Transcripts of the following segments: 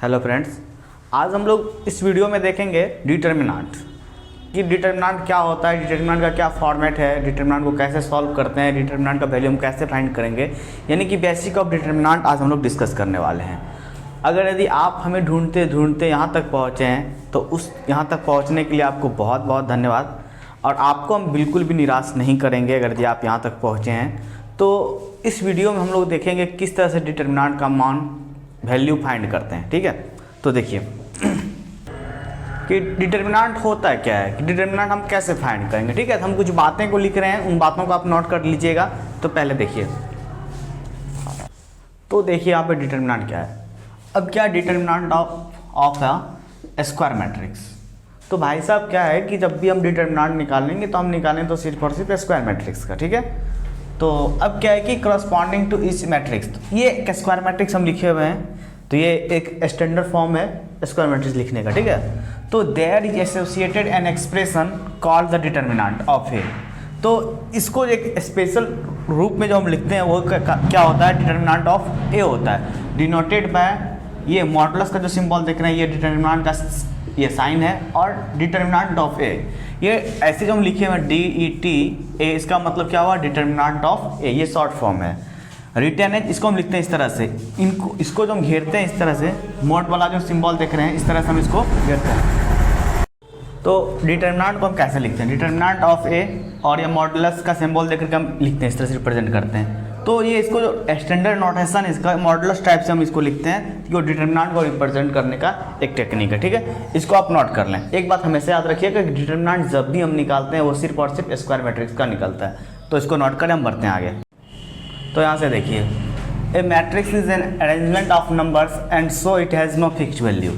Hello friends, आज हम लोग इस वीडियो में देखेंगे डिटर्मिनेंट कि डिटर्मिनेंट क्या होता है, डिटर्मिनेंट का क्या फॉर्मेट है, डिटर्मिनेंट को कैसे सॉल्व करते हैं, डिटर्मिनेंट का वैल्यू हम कैसे फाइंड करेंगे, यानी कि बेसिक ऑफ डिटर्मिनेंट आज हम लोग डिस्कस करने वाले हैं। अगर यदि आप हमें ढूंढते ढूंढते यहाँ तक पहुँचे हैं तो उस यहाँ तक पहुँचने के लिए आपको बहुत बहुत धन्यवाद। और आपको हम बिल्कुल भी निराश नहीं करेंगे अगर यदि आप यहाँ तक पहुँचे हैं। तो इस वीडियो में हम लोग देखेंगे किस तरह से डिटर्मिनेंट का मान वैल्यू फाइंड करते हैं। ठीक है, तो देखिए कि डिटर्मिनेंट होता है क्या है, कि डिटर्मिनेंट हम कैसे फाइंड करेंगे। ठीक है, तो हम कुछ बातें को लिख रहे हैं, उन बातों को आप नोट कर लीजिएगा। तो पहले देखिए, तो देखिए यहाँ पे डिटर्मिनेंट क्या है। अब क्या determinant of a square matrix. तो भाई साहब क्या है कि जब भी हम डिटर्मिनेंट निकालेंगे तो हम निकालें तो सिर्फ और सिर्फ स्क्वायर मैट्रिक्स का। ठीक है, तो अब क्या है कि करस्पॉन्डिंग टू ईच मैट्रिक्स, तो ये एक स्क्वायर मैट्रिक्स हम लिखे हुए हैं, तो ये एक स्टैंडर्ड फॉर्म है स्क्वायर मैट्रिक्स लिखने का। ठीक है, तो there is associated an expression called the determinant of A. तो इसको एक स्पेशल रूप में जो हम लिखते हैं वो क्या होता है, डिटर्मिनेंट ऑफ ए होता है, डिनोटेड बाय ये मॉडुलस का जो सिंबल देख रहे हैं, ये डिटर्मिनेंट का ये साइन है, और डिटर्मिनेंट ऑफ ए ये ऐसे जो हम लिखे हुए DET ए, इसका मतलब क्या हुआ, डिटर्मिनेंट ऑफ ए, ये शॉर्ट फॉर्म है। रिटर्न एज इसको हम लिखते हैं इस तरह से, इसको जो हम घेरते हैं इस तरह से, मोड वाला जो सिंबल देख रहे हैं इस तरह से हम इसको घेरते हैं। तो डिटर्मिनेंट को हम कैसे लिखते हैं, डिटर्मिनेंट ऑफ ए, और ये मॉडुलस का सिंबल देख करके हम लिखते हैं, इस तरह से रिप्रेजेंट करते हैं। तो ये इसको जो स्टैंडर्ड नोटेशन इसका मॉडुलस टाइप से हम इसको लिखते हैं, कि वो डिटर्मिनेंट को रिप्रेजेंट करने का एक टेक्निक है। ठीक है, इसको आप नोट कर लें। एक बात हमेशा याद रखिएगा कि डिटर्मिनेंट जब भी हम निकालते हैं वो सिर्फ और सिर्फ स्क्वायर मैट्रिक्स का निकलता है। तो इसको नोट करें, हम बढ़ते हैं आगे। तो यहाँ से देखिए, a matrix is an arrangement of numbers and so it has no fixed value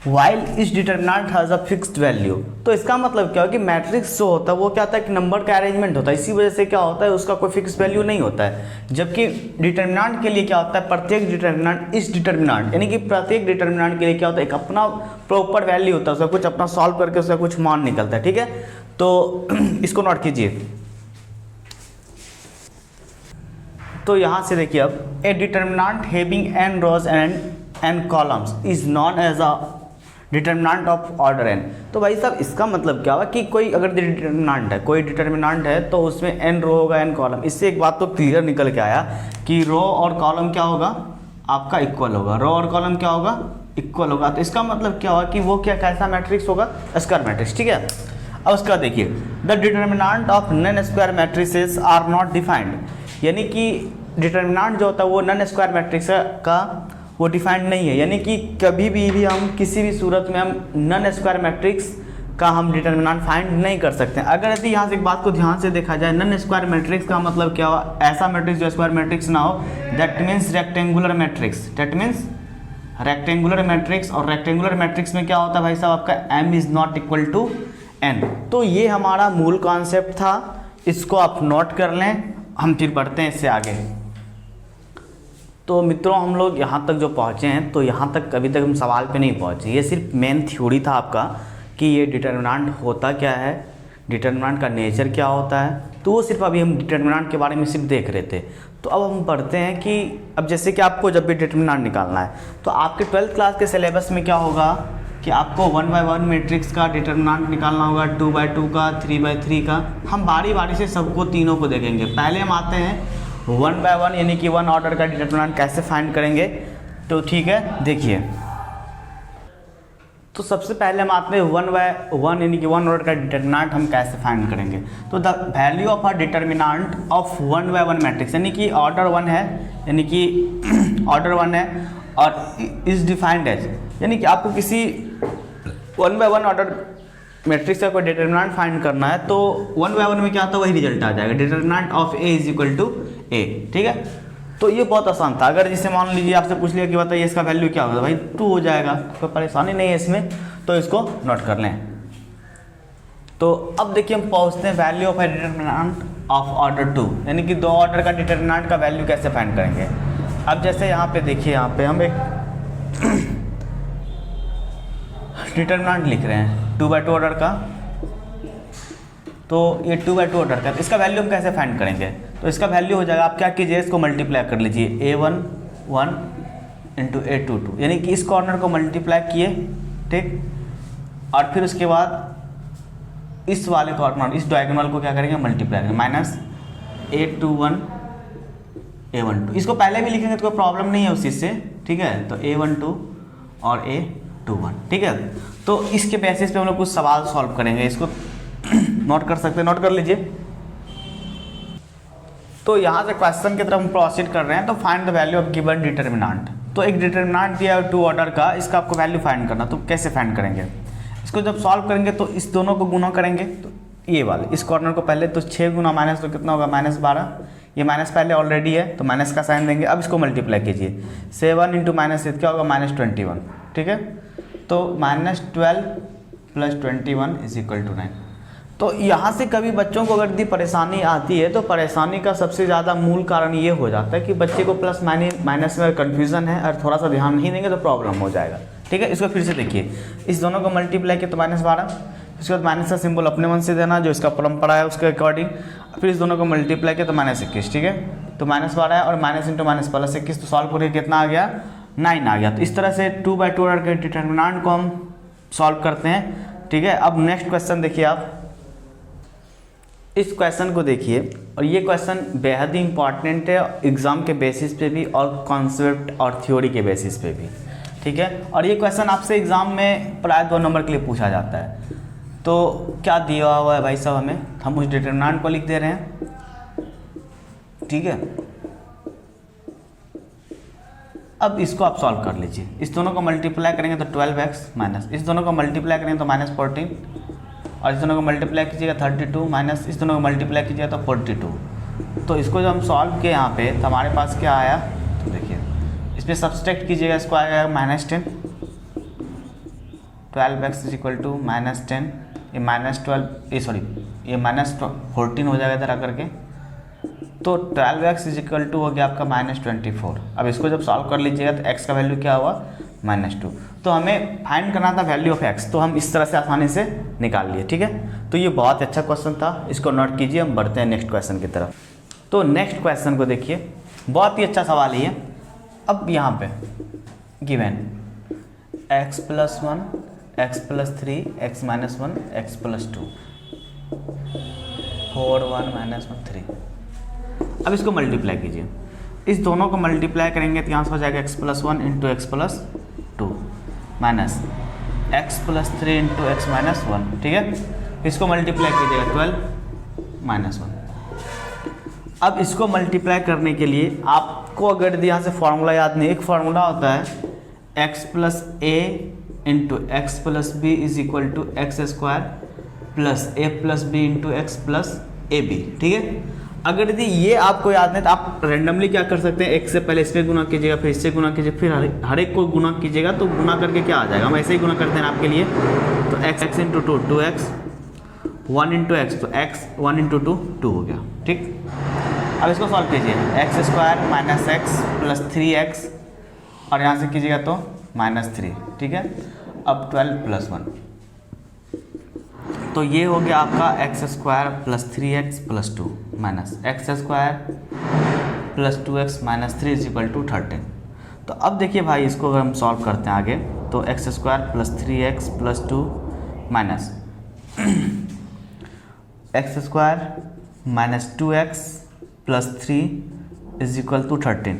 while इस determinant has a fixed value. तो इसका मतलब क्या है कि मैट्रिक्स जो होता है वो क्या होता है कि नंबर का अरेंजमेंट होता है, इसी वजह से क्या होता है उसका कोई फिक्स वैल्यू नहीं होता है। जबकि डिटर्मिनेंट के लिए क्या होता है, प्रत्येक डिटर्मिनेंट इस डिटर्मिनेंट यानी कि प्रत्येक डिटर्मिनेंट के लिए क्या होता है, एक अपना प्रॉपर वैल्यू होता है, उसका कुछ अपना सॉल्व करके उसका कुछ मान निकलता है। ठीक है, तो इसको नोट कीजिए। तो यहाँ से देखिए, अब a determinant having n rows and n columns is known as a determinant of order n। तो भाई साहब इसका मतलब क्या हुआ कि कोई अगर डिटर्मिनेंट है, कोई डिटर्मिनेंट है तो उसमें n रो होगा n कॉलम। इससे एक बात तो क्लियर निकल के आया कि रो और कॉलम क्या होगा, आपका इक्वल होगा, रो और कॉलम क्या होगा, इक्वल होगा। तो इसका मतलब क्या होगा कि वो क्या कैसा मैट्रिक्स होगा, स्क्वायर मैट्रिक्स। ठीक है, अब उसका देखिए, the determinant of non square matrices are not defined, यानी कि डिटर्मिनेंट जो होता है वो नॉन स्क्वायर मैट्रिक्स का वो डिफाइंड नहीं है, यानी कि कभी भी हम किसी भी सूरत में हम नॉन स्क्वायर मैट्रिक्स का हम डिटर्मिनेंट फाइंड नहीं कर सकते हैं। अगर यदि यहाँ से एक बात को ध्यान से देखा जाए, नॉन स्क्वायर मैट्रिक्स का मतलब क्या हुआ, ऐसा मैट्रिक्स जो स्क्वायर मैट्रिक्स ना हो, that means rectangular matrix, that means rectangular matrix. और रेक्टेंगुलर मैट्रिक्स में क्या होता है भाई साहब, आपका m is not equal to n। तो ये हमारा मूल कॉन्सेप्ट था, इसको आप नोट कर लें, हम फिर बढ़ते हैं इससे आगे। तो मित्रों, हम लोग यहाँ तक जो पहुँचे हैं, तो यहाँ तक अभी तक हम सवाल पे नहीं पहुँचे। ये सिर्फ मेन थ्योरी था आपका कि ये डिटर्मिनेंट होता क्या है, डिटर्मिनेंट का नेचर क्या होता है। तो वो सिर्फ अभी हम डिटर्मिनेंट के बारे में सिर्फ देख रहे थे। तो अब हम पढ़ते हैं कि अब जैसे कि आपको जब भी डिटर्मिनेंट निकालना है तो आपके 12th क्लास के सिलेबस में क्या होगा कि आपको 1 by 1 मैट्रिक्स का डिटर्मिनेंट निकालना होगा, 2 by 2 का, 3 by 3 का। हम बारी बारी से सबको तीनों को देखेंगे। पहले हम आते हैं 1 by 1 यानी कि 1 ऑर्डर का डिटर्मिनेंट कैसे फाइंड करेंगे। तो ठीक है, देखिए, तो सबसे पहले हम आते हैं 1 by 1 यानी कि 1 ऑर्डर का डिटर्मिनेंट हम कैसे फाइंड करेंगे। तो the value of a determinant of 1 by 1 matrix, यानी कि ऑर्डर 1 है, यानी कि ऑर्डर 1 है और इज डिफाइंड एज, यानी कि आपको किसी 1 by 1 ऑर्डर मैट्रिक्स का कोई डिटर्मिनेंट फाइंड करना है तो 1 by 1 में क्या आता है वही रिजल्ट आ जाएगा, determinant of A is equal to A. ठीक है, तो ये बहुत आसान था। अगर जिसे मान लीजिए आपसे पूछ लिया कि बताइए इसका वैल्यू क्या होगा, भाई 2 हो जाएगा, कोई परेशानी नहीं है इसमें। तो इसको नोट कर लें। तो अब देखिए, हम पहुँचते हैं value of A determinant of order 2, यानी कि 2 ऑर्डर का डिटर्मिनेंट का वैल्यू कैसे फाइंड करेंगे। अब जैसे यहाँ पे देखिए, यहाँ पे हम एक डिटर्मिनेंट लिख रहे हैं 2 by 2 ऑर्डर का। तो ये 2 by 2 ऑर्डर का, इसका वैल्यू हम कैसे फाइंड करेंगे। तो इसका वैल्यू हो जाएगा, आप क्या कीजिए, इसको मल्टीप्लाई कर लीजिए, a1 1 इंटू A22, यानी कि इस कॉर्नर को मल्टीप्लाई किए, ठीक, और फिर उसके बाद इस वाले कॉर्नर, इस डायगोनल को क्या करेंगे, मल्टीप्लाई करेंगे, माइनस A21 A12। इसको पहले भी लिखेंगे तो कोई प्रॉब्लम नहीं है उस चीज़ से, ठीक है। तो A12 और A21, ठीक है। तो इसके बेसिस पे हम लोग कुछ सवाल सॉल्व करेंगे, इसको नोट कर सकते हैं, नोट कर लीजिए। तो यहाँ से क्वेश्चन की तरफ हम प्रोसीड कर रहे हैं। तो find the value of given determinant. तो एक डिटर्मिनेंट दिया है 2 ऑर्डर का, इसका आपको वैल्यू फाइंड करना। तो कैसे फाइंड करेंगे इसको, जब सॉल्व करेंगे तो इस दोनों को गुना करेंगे, तो ये वाले इस कॉर्नर को पहले, तो 6 गुना माइनस तो कितना होगा, -12। ये माइनस पहले ऑलरेडी है तो माइनस का साइन देंगे। अब इसको मल्टीप्लाई कीजिए, 7 इंटू -8 क्या होगा, -21, ठीक है। तो -12 + 21 = 9। तो यहाँ से कभी बच्चों को अगर यदि परेशानी आती है तो परेशानी का सबसे ज़्यादा मूल कारण ये हो जाता है कि बच्चे को प्लस माइनस में कन्फ्यूज़न है और थोड़ा सा ध्यान नहीं देंगे तो प्रॉब्लम हो जाएगा, ठीक है। इसको फिर से देखिए, इस दोनों को मल्टीप्लाई किया तो -12, उसके बाद माइनस का सिंबल अपने मन से देना जो इसका परंपरा है उसके अकॉर्डिंग। फिर इस दोनों को मल्टीप्लाई किया तो -21, ठीक है। तो -12 है और माइनस इंटू माइनस प्लस 21, तो सॉल्व करके कितना आ गया, 9 आ गया। तो इस तरह से 2/2 ऑर्डर के डिटर्मिनेंट को हम सॉल्व करते हैं, ठीक है। अब नेक्स्ट क्वेश्चन देखिए, आप इस क्वेश्चन को देखिए, और ये क्वेश्चन बेहद ही इंपॉर्टेंट है एग्जाम के बेसिस पे भी और कॉन्सेप्ट और थ्योरी के बेसिस पे भी, ठीक है। और ये क्वेश्चन आपसे एग्जाम में प्राय 2 नंबर के लिए पूछा जाता है। तो क्या दिया हुआ है भाई साहब, हमें हम उस डिटर्मिनेंट को लिख दे रहे हैं, ठीक है। अब इसको आप सॉल्व कर लीजिए, इस दोनों को मल्टीप्लाई करेंगे तो 12x माइनस, इस दोनों को मल्टीप्लाई करेंगे तो -14, और इस दोनों को मल्टीप्लाई कीजिएगा 32 माइनस इस दोनों को मल्टीप्लाई कीजिएगा तो 42। तो इसको जब हम सॉल्व किए यहाँ पे तो हमारे पास क्या आया, तो देखिए इसमें सब्सट्रैक्ट कीजिएगा, इसको आएगा -10, 12x = -10, ये -12, ये सॉरी ये -14 हो जाएगा इधर आकर के। तो 12x = हो गया आपका -24। अब इसको जब सॉल्व कर लीजिएगा तो x का वैल्यू क्या हुआ, -2। तो हमें फाइंड करना था वैल्यू ऑफ x, तो हम इस तरह से आसानी से निकाल लिए, ठीक है। तो ये बहुत अच्छा क्वेश्चन था, इसको नोट कीजिए। हम बढ़ते हैं नेक्स्ट क्वेश्चन की तरफ। तो नेक्स्ट क्वेश्चन को देखिए, बहुत ही अच्छा सवाल है ये। अब यहाँ पे given x + 1 x + 3 x - 1 x + 2 4 1 -1 3। अब इसको मल्टीप्लाई कीजिए, इस दोनों को मल्टीप्लाई करेंगे तो यहाँ से हो जाएगा x + 1 × x + 2 minus x + 3 × x - 1, ठीक है। इसको मल्टीप्लाई कीजिएगा 12 - 1। अब इसको मल्टीप्लाई करने के लिए आपको अगर यहाँ से फॉर्मूला याद नहीं, एक फार्मूला होता है x + a × x + b = x² + a + b × x + ab, ठीक है। अगर यदि ये आपको याद नहीं तो आप रेंडमली क्या कर सकते हैं, एक से पहले इस पर गुना कीजिएगा, फिर इससे गुना कीजिए, फिर हर एक को गुना कीजिएगा, तो गुना करके क्या आ जाएगा, हम ऐसे ही गुना करते हैं आपके लिए। तो x × 2 2x, 1 × x, तो x 1 × 2 2 हो गया, ठीक। अब इसको सॉल्व कीजिए, x² - x + 3x, और यहाँ से कीजिएगा तो -3, ठीक है। अब 12 + 1, तो ये हो गया आपका x² + 3x + 2 minus x² + 2x - 3 = 13। तो अब देखिए भाई, इसको अगर हम सॉल्व करते हैं आगे, तो x² + 3x + 2 minus x² - 2x + 3 = 13।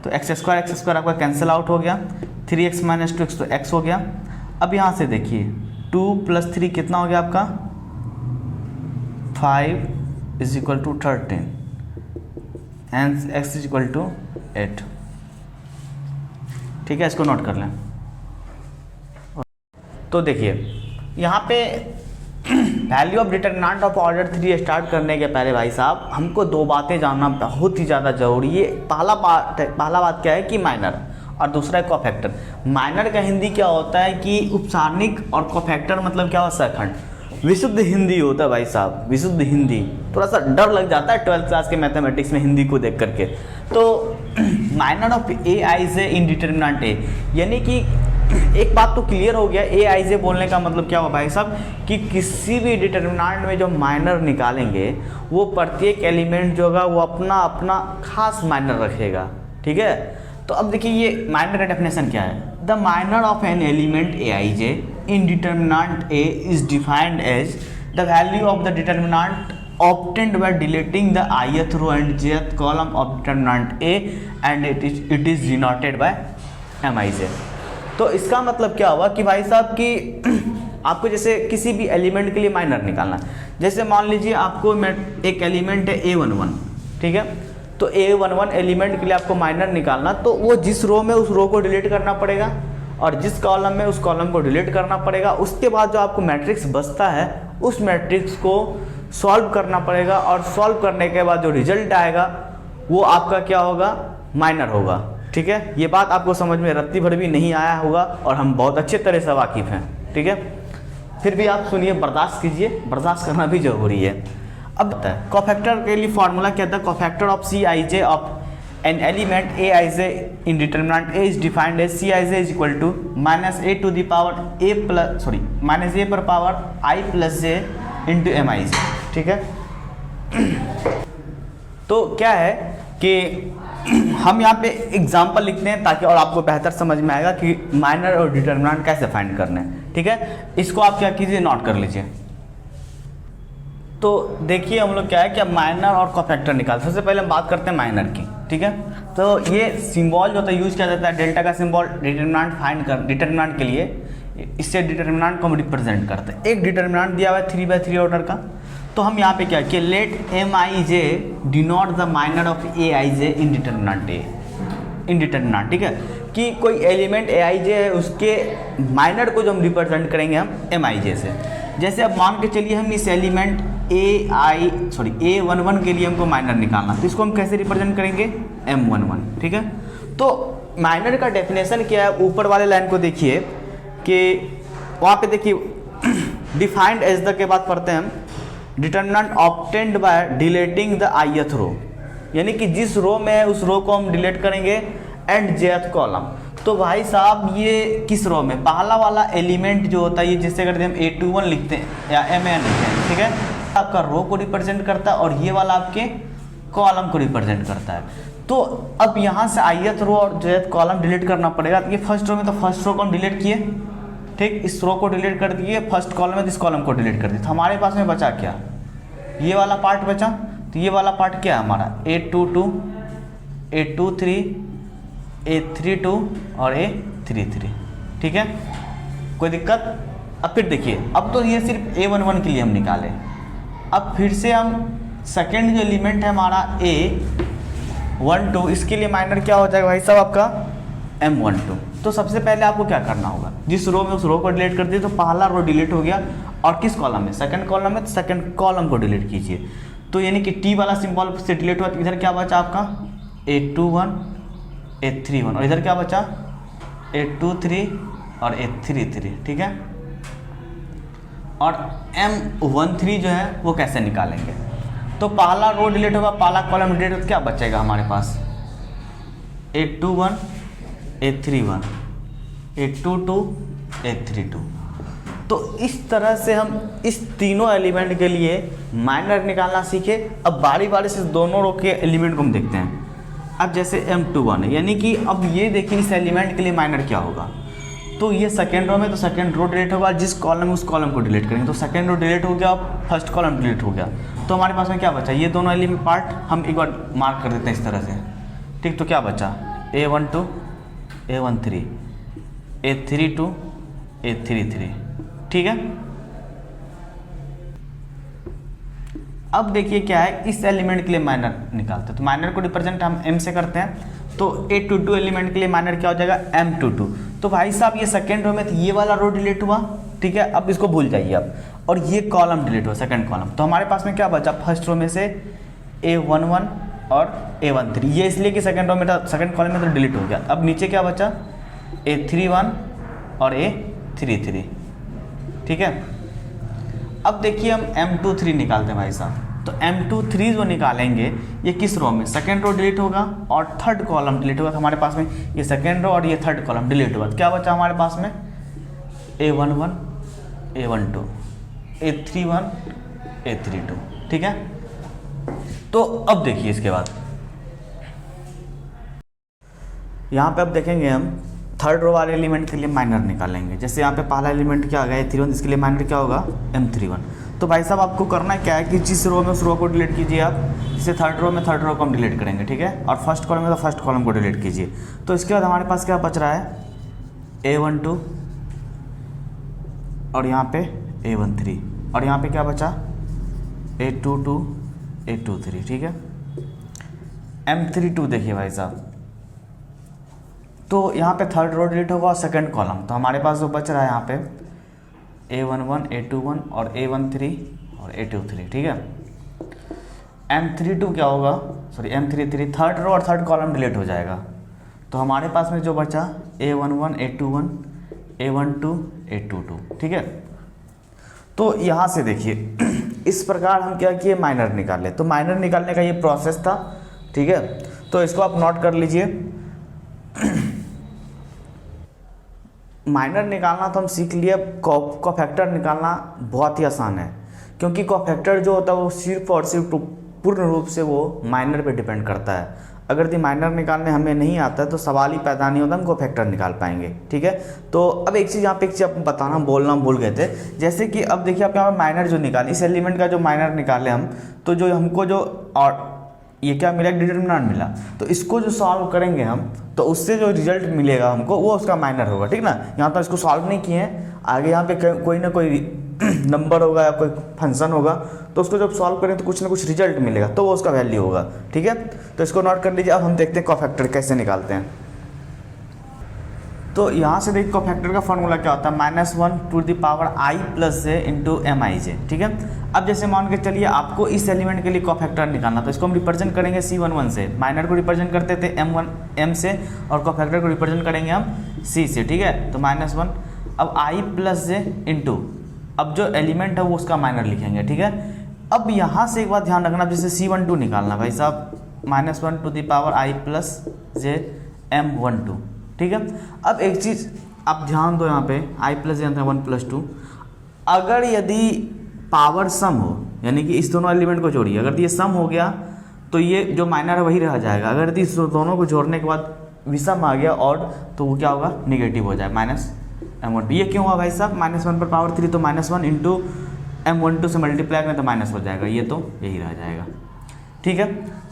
तो x² आपका कैंसिल आउट हो गया, 3x - 2x तो x हो गया। अब यहाँ से देखिए 2 + 3 कितना हो गया आपका, 5 = 13 एंड x = 8, ठीक है। इसको नोट कर लें। तो देखिए यहाँ पे value of determinant of order 3 start करने के पहले भाई साहब हमको 2 बातें जानना बहुत ही ज़्यादा जरूरी है। पहला बात क्या है कि माइनर, और दूसरा है कोफैक्टर। माइनर का हिंदी क्या होता है कि उपसारणिक, और कोफैक्टर मतलब क्या होता है, सहखंड। विशुद्ध हिंदी होता है भाई साहब, विशुद्ध हिंदी। थोड़ा सा डर लग जाता है 12th क्लास के मैथमेटिक्स में हिंदी को देख करके। तो minor of A I J in determinant A, यानी कि एक बात तो क्लियर हो गया, ए आई जे बोलने का मतलब क्या हुआ भाई साहब कि किसी भी डिटर्मिनेंट में जो माइनर निकालेंगे वो प्रत्येक एलिमेंट जो होगा वो अपना अपना खास माइनर रखेगा, ठीक है। तो अब देखिए ये माइनर का डेफिनेशन क्या है, the minor of an element A I J in determinant a is defined as the value of the determinant obtained by deleting the ith row and jth column of determinant A and it is denoted by mij। तो इसका मतलब क्या हुआ कि भाई साहब कि आपको जैसे किसी भी एलिमेंट के लिए माइनर निकालना, जैसे मान लीजिए आपको एक एलिमेंट है A11, ठीक है, तो A11 एलिमेंट के लिए आपको माइनर निकालना, तो वो जिस रो में उस रो को डिलीट करना पड़ेगा और जिस कॉलम में उस कॉलम को डिलीट करना पड़ेगा। उसके बाद जो आपको मैट्रिक्स बचता है उस मैट्रिक्स को सॉल्व करना पड़ेगा और सॉल्व करने के बाद जो रिजल्ट आएगा वो आपका क्या होगा, माइनर होगा। ठीक है, ये बात आपको समझ में रत्ती भर भी नहीं आया होगा और हम बहुत अच्छे तरह से वाकिफ़ हैं। ठीक है, फिर भी आप सुनिए, बर्दाश्त कीजिए, बर्दाश्त करना भी जरूरी है। अब कोफैक्टर के लिए फॉर्मूला क्या था, cofactor of C I J of an element A I J in determinant A is defined as C I J is equal to minus A to the power A plus minus A पर power I plus J into M I J. ठीक है, तो क्या है कि हम यहाँ पे एग्जाम्पल लिखते हैं ताकि और आपको बेहतर समझ में आएगा कि माइनर और डिटर्मिनेंट कैसे फाइंड करने हैं। ठीक है, इसको आप क्या कीजिए, नोट कर लीजिए। तो देखिए हम लोग क्या है कि अब माइनर और कोफैक्टर निकाल, सबसे पहले हम बात करते हैं माइनर की। ठीक है, तो ये सिंबल जो होता है यूज किया जाता है डेल्टा का सिंबल डिटर्मिनेंट फाइंड कर, डिटर्मिनेंट के लिए इससे डिटर्मिनेंट को हम रिप्रेजेंट करते हैं। एक डिटर्मिनेंट दिया हुआ है 3/3 ऑर्डर का, तो हम यहाँ पे क्या कि let m I j denote the minor of A I J in determinant a in determinant. ठीक है, कि कोई एलिमेंट ए आई जे है उसके माइनर को जो हम रिप्रेजेंट करेंगे हम एम आई जे से। जैसे अब मान के चलिए हम इस एलिमेंट A11 के लिए हमको माइनर निकालना, तो इसको हम कैसे रिप्रेजेंट करेंगे, M11। ठीक है, तो माइनर का डेफिनेशन क्या है, ऊपर वाले लाइन को देखिए कि वहाँ पे देखिए डिफाइंड एज द के बाद पढ़ते हैं हम determinant obtained by deleting the ith रो, यानी कि जिस रो में है उस रो को हम डिलीट करेंगे एंड jth कॉलम। तो भाई साहब ये किस रो में, पहला वाला एलिमेंट जो होता है ये जिससे करते हैं हम A21 लिखते हैं या MN लिखते हैं। ठीक है, आपका रो को रिप्रेजेंट करता है और ये वाला आपके कॉलम को रिप्रेजेंट करता है। तो अब यहाँ से ith रो और jth कॉलम डिलीट करना पड़ेगा। तो ये फर्स्ट रो में, तो फर्स्ट रो को हम डिलीट किए, ठीक, इस रो को डिलीट कर दिए, फर्स्ट कॉलम में इस कॉलम को डिलीट कर दिए। तो हमारे पास में बचा क्या, ये वाला पार्ट बचा। तो ये वाला पार्ट क्या है हमारा, A22, A23, A32 और A33। ठीक है, कोई दिक्कत। अब फिर देखिए, अब तो ये सिर्फ A11 के लिए हम निकाले, अब फिर से हम सेकेंड जो एलिमेंट है हमारा A12, इसके लिए माइनर क्या हो जाएगा भाई साहब आपका M12। तो सबसे पहले आपको क्या करना होगा, जिस रो में उस रो को डिलीट कर दिए, तो पहला रो डिलीट हो गया और किस कॉलम में, सेकंड कॉलम में, तो सेकंड कॉलम को डिलीट कीजिए। तो यानी कि टी वाला सिंबल से डिलीट हुआ, तो इधर क्या बचा आपका A21, A31 और इधर क्या बचा A23 और A33। ठीक है, और M13 जो है वो कैसे निकालेंगे, तो पहला रो डिलीट होगा, पहला कॉलम डिलीट होगा, तो क्या बचेगा हमारे पास A21, A31, A22, A32। तो इस तरह से हम इस तीनों एलिमेंट के लिए माइनर निकालना सीखे। अब बारी बारी से दोनों रो के एलिमेंट को हम देखते हैं। अब जैसे M21 है, यानी कि अब ये देखिए इस एलिमेंट के लिए माइनर क्या होगा, तो ये सेकेंड रो में, तो सेकेंड रो डिलीट होगा, जिस कॉलम में उस कॉलम को डिलीट करेंगे, तो सेकेंड रो डिलीट हो गया, फर्स्ट कॉलम डिलीट हो गया। तो हमारे पास में क्या बचा, ये दोनों एलिमेंट पार्ट हम एक बार मार्क कर देते हैं इस तरह से। ठीक, तो क्या बचा A12, A13, A32, A33। ठीक है, अब देखिए क्या है, इस एलिमेंट के लिए माइनर निकालते हैं, तो माइनर को रिप्रेजेंट हम M से करते हैं। तो A22 एलिमेंट के लिए माइनर क्या हो जाएगा, M22। तो भाई साहब ये सेकेंड रो में, तो ये वाला रो डिलीट हुआ। ठीक है, अब इसको भूल जाइए अब, और ये कॉलम डिलीट हुआ, सेकंड कॉलम। तो हमारे पास में क्या बचा, फर्स्ट रो में से A11 और A13, ये इसलिए कि सेकंड रो में था, सेकंड कॉलम में तो डिलीट हो गया। अब नीचे क्या बचा A31 और A33। ठीक है, अब देखिए हम M23 निकालते हैं भाई साहब। तो M23 जो निकालेंगे ये किस रो में, सेकंड रो डिलीट होगा और थर्ड कॉलम डिलीट होगा। तो हमारे पास में ये सेकंड रो और ये थर्ड कॉलम डिलीट होगा, तो क्या बचा हमारे पास में A11, A12, A31, A32। ठीक है, तो अब देखिए इसके बाद यहाँ पे अब देखेंगे हम थर्ड रो वाले एलिमेंट के लिए माइनर निकालेंगे। जैसे यहाँ पे पहला एलिमेंट क्या आ गया M31, इसके लिए माइनर क्या होगा M31। तो भाई साहब आपको करना क्या है कि जिस रो में उस रो को डिलीट कीजिए आप, जैसे थर्ड रो में थर्ड रो को हम डिलीट करेंगे, ठीक है, और फर्स्ट कॉलम में तो फर्स्ट कॉलम को डिलीट कीजिए। तो इसके बाद हमारे पास क्या बच रहा है A12 और यहाँ पे A13 और यहाँ पे क्या बचा A22 A23, ठीक है। M32 देखिए भाई साहब, तो यहाँ पे थर्ड रो डिलीट होगा और सेकंड कॉलम, तो हमारे पास जो बच रहा है यहाँ पे A11 A21 और A13 और A23, ठीक है। M32 क्या होगा, सॉरी M33 थर्ड रो और थर्ड कॉलम डिलीट हो जाएगा, तो हमारे पास में जो बचा A11 A21 A12 A22, ठीक है। तो यहाँ से देखिए इस प्रकार हम क्या किए माइनर निकाले, तो माइनर निकालने का ये प्रोसेस था, ठीक है। तो इसको आप नोट कर लीजिए। माइनर निकालना तो हम सीख लिए, कोफैक्टर निकालना बहुत ही आसान है, क्योंकि कोफैक्टर जो होता है वो सिर्फ और सिर्फ पूर्ण रूप से वो माइनर पे डिपेंड करता है। अगर यदि माइनर निकालने हमें नहीं आता है तो सवाल ही पैदा नहीं होता हम कोफैक्टर निकाल पाएंगे, ठीक है। तो अब एक चीज़ यहाँ पे एक चीज़ आपको बताना बोलना भूल गए थे, जैसे कि अब देखिए आप यहाँ पर माइनर जो निकाले, इस एलिमेंट का जो माइनर निकाले हम, तो जो हमको जो और ये क्या मिला डिटरमिनेंट मिला, तो इसको जो सॉल्व करेंगे हम तो उससे जो रिजल्ट मिलेगा हमको वो उसका माइनर होगा, ठीक ना। यहाँ तो इसको सॉल्व नहीं किए हैं, आगे यहाँ पे कोई ना कोई नंबर होगा या कोई फंक्शन होगा, तो उसको जब सॉल्व करें तो कुछ ना कुछ रिजल्ट मिलेगा, तो वो उसका वैल्यू होगा, ठीक है। तो इसको नोट कर लीजिए। अब हम देखते हैं कोफैक्टर कैसे निकालते हैं। तो यहाँ से देखिए कोफैक्टर का फॉर्मूला क्या होता है, -1 + i + j × Mij, ठीक है। अब जैसे मान के चलिए आपको इस एलिमेंट के लिए कोफैक्टर निकालना, तो इसको हम रिप्रेजेंट करेंगे C11 से, माइनर को रिप्रेजेंट करते थे M से और कोफैक्टर को रिप्रेजेंट करेंगे हम C से, ठीक है। तो -1, अब i + j × अब जो एलिमेंट है वो उसका माइनर लिखेंगे, ठीक है। अब यहाँ से एक बात ध्यान रखना, जैसे C12 निकालना भाई साहब, -1 i + j M12, ठीक है। अब एक चीज़ आप ध्यान दो, यहाँ पे i + j 1 + 2, अगर यदि पावर सम हो, यानी कि इस दोनों एलिमेंट को जोड़िए, अगर ये सम हो गया तो ये जो माइनर है वही रह जाएगा, अगर यदि इस दोनों को जोड़ने के बाद विषम आ गया ऑड, तो वो क्या होगा निगेटिव हो जाए -M12। ये क्यों हुआ भाई साहब, -1 पर पावर 3, तो -1 × M12 से मल्टीप्लाई करें तो माइनस हो जाएगा, ये तो यही रह जाएगा, ठीक है।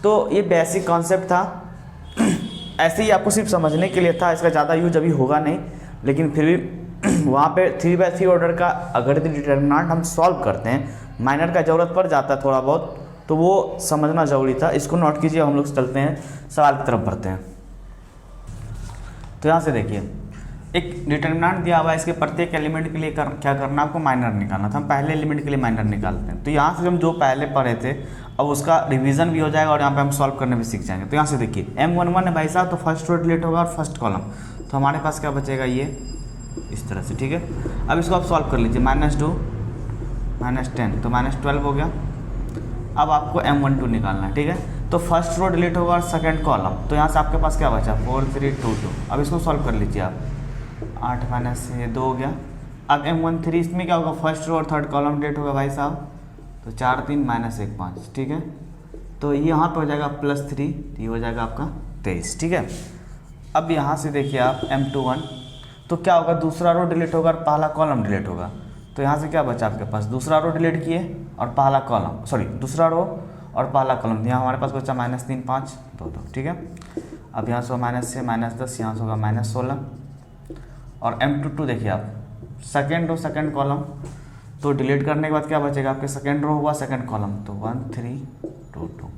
तो ये बेसिक कॉन्सेप्ट था, ऐसे ही आपको सिर्फ समझने के लिए था, इसका ज़्यादा यूज अभी होगा नहीं, लेकिन फिर भी वहाँ पे 3/3 ऑर्डर का अगर डिटरमिनेंट हम सॉल्व करते हैं, माइनर का ज़रूरत पड़ जाता है थोड़ा बहुत, तो वो समझना ज़रूरी था। इसको नोट कीजिए, हम लोग चलते हैं सवाल की तरफ बढ़ते हैं। तो यहाँ से देखिए एक डिटरमिनेंट दिया हुआ है, इसके प्रत्येक एलिमेंट के लिए क्या करना आपको माइनर निकालना था। हम पहले एलिमेंट के लिए माइनर निकालते हैं, तो यहाँ से हम जो पहले पढ़े थे अब उसका रिवीजन भी हो जाएगा और यहाँ पे हम सॉल्व करने भी सीख जाएंगे। तो यहाँ से देखिए M11 है भाई साहब, तो फर्स्ट रो डिलीट होगा और फर्स्ट कॉलम, तो हमारे पास क्या बचेगा ये इस तरह से, ठीक है। अब इसको आप सॉल्व कर लीजिए, -2 -10 तो -12 हो गया। अब आपको M12 निकालना है, ठीक है। तो फर्स्ट रो डिलीट होगा और सेकंड कॉलम, तो यहाँ से आपके पास क्या बचा 4 3 2 2। अब इसको सॉल्व कर लीजिए आप, 8 - ये 2 हो गया। अब M13 इसमें क्या होगा, फर्स्ट रो और थर्ड कॉलम डिलीट होगा भाई साहब, तो 4 3 -1 5, ठीक है। तो यहाँ पे हो जाएगा +3, ये हो जाएगा आपका 23, ठीक है। अब यहाँ से देखिए आप M21, तो क्या होगा दूसरा रो डिलीट होगा और पहला कॉलम डिलीट होगा, तो यहाँ से क्या बचा आपके पास, दूसरा रो डिलीट किए और पहला कॉलम, सॉरी दूसरा रो और पहला कॉलम, यहाँ हमारे पास बचा -3 5 2 2, ठीक है। अब यहाँ से -6 -10, यहाँ से होगा -16। और M22 देखिए आप सेकेंड रो सेकेंड कॉलम, तो डिलीट करने के बाद क्या बचेगा आपके, सेकेंड रो हुआ सेकेंड कॉलम, तो 1 3 2 2,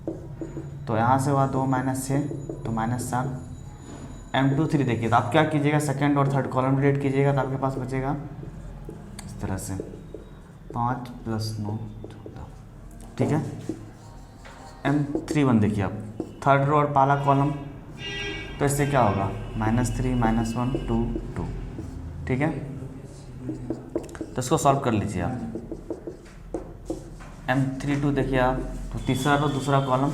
तो यहाँ से हुआ 2 -6 तो -7। M23 देखिए, तो आप क्या कीजिएगा सेकेंड और थर्ड कॉलम डिलीट कीजिएगा, तो आपके पास बचेगा इस तरह से 5 + 9 14, ठीक है। M31 देखिए आप थर्ड रो और पहला कॉलम, तो इससे क्या होगा -3 -1 2 2, ठीक है। तो इसको सॉल्व कर लीजिए आप। M32 देखिए आप, तो तीसरा रो दूसरा कॉलम,